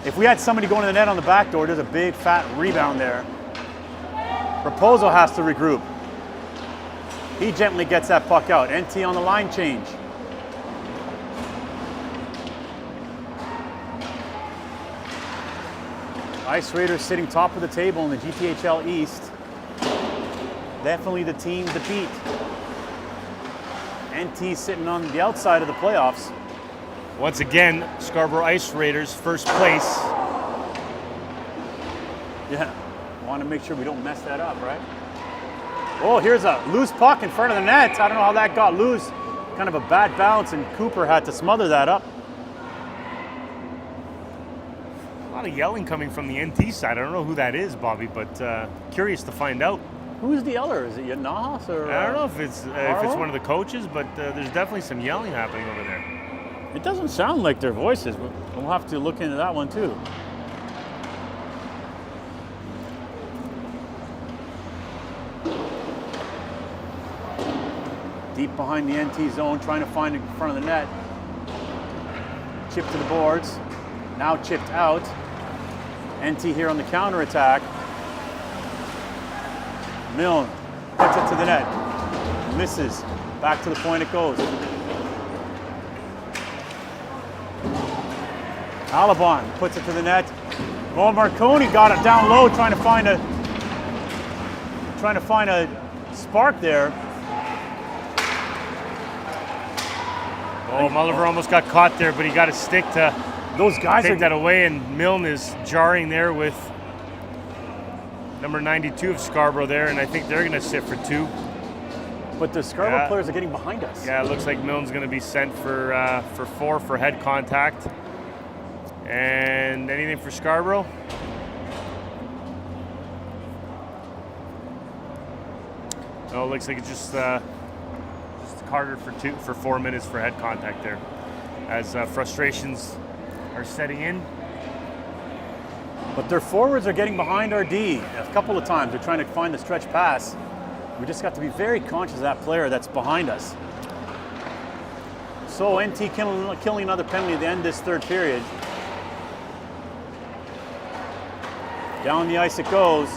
If we had somebody going to the net on the back door, there's a big fat rebound there. Raposo has to regroup. He gently gets that puck out. NT on the line change. Ice Raiders sitting top of the table in the GTHL East. Definitely the team to beat. NT sitting on the outside of the playoffs. Once again, Scarborough Ice Raiders first place. Yeah, want to make sure we don't mess that up, right? Oh, here's a loose puck in front of the net. I don't know how that got loose. Kind of a bad bounce, and Cooper had to smother that up. A lot of yelling coming from the NT side. I don't know who that is, Bobby, but curious to find out. Who's the other? Is it Nahas or? I don't know if it's one of the coaches, but there's definitely some yelling happening over there. It doesn't sound like their voices, but we'll have to look into that one too. Deep behind the NT zone, trying to find it in front of the net. Chip to the boards, now chipped out. NT here on the counterattack. Milne puts it to the net, misses, back to the point it goes. Alabon puts it to the net. Oh, Marconi got it down low, trying to find a spark there. Oh, Mulliver almost got caught there, but he got a stick to Those guys take are that away, and Milne is jarring there with number 92 of Scarborough there, and I think they're going to sit for 2. But the Scarborough players are getting behind us. Yeah, it looks like Milne's going to be sent for 4 for head contact. And anything for Scarborough? No, it looks like it's just Carter for 4 minutes for head contact there, as frustrations are setting in. But their forwards are getting behind our D a couple of times. They're trying to find the stretch pass. We just got to be very conscious of that player that's behind us. So NT killing another penalty at the end of this third period. Down the ice it goes.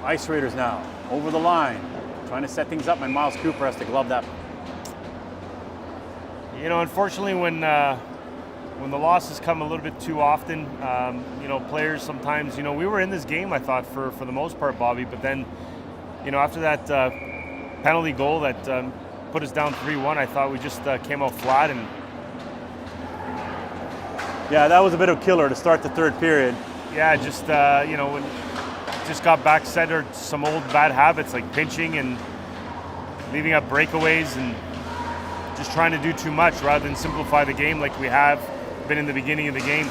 Ice Raiders now, over the line, trying to set things up, and Miles Cooper has to glove that. You know, unfortunately, when when the losses come a little bit too often, players sometimes, we were in this game, I thought, for the most part, Bobby, but then, after that penalty goal that put us down 3-1, I thought we just came out flat. And yeah, that was a bit of a killer to start the third period. yeah, just, when just got back centered some old bad habits like pinching and leaving up breakaways and just trying to do too much rather than simplify the game like we have been in the beginning of the game.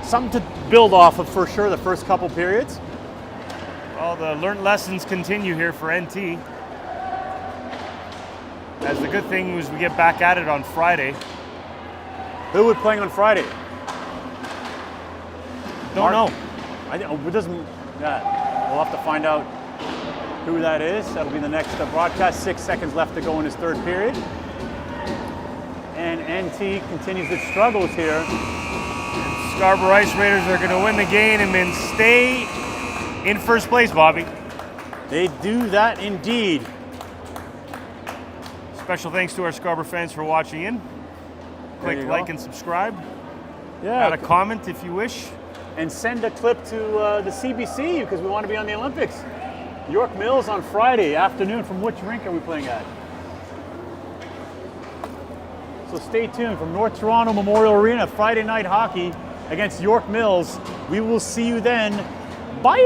Something to build off of for sure the first couple periods. Well, the learned lessons continue here for NT. As the good thing was we get back at it on Friday. Who would playing on Friday? Don't know. It doesn't. Yeah, we'll have to find out who that is. That'll be the next broadcast. 6 seconds left to go in his third period. And NT continues its struggles here. Scarborough Ice Raiders are going to win the game and then stay in first place, Bobby. They do that indeed. Special thanks to our Scarborough fans for watching in. Click like and subscribe. Yeah. Add a comment if you wish. And send a clip to the CBC because we want to be on the Olympics. York Mills on Friday afternoon. From which rink are we playing at? So stay tuned from North Toronto Memorial Arena, Friday night hockey against York Mills. We will see you then. Bye!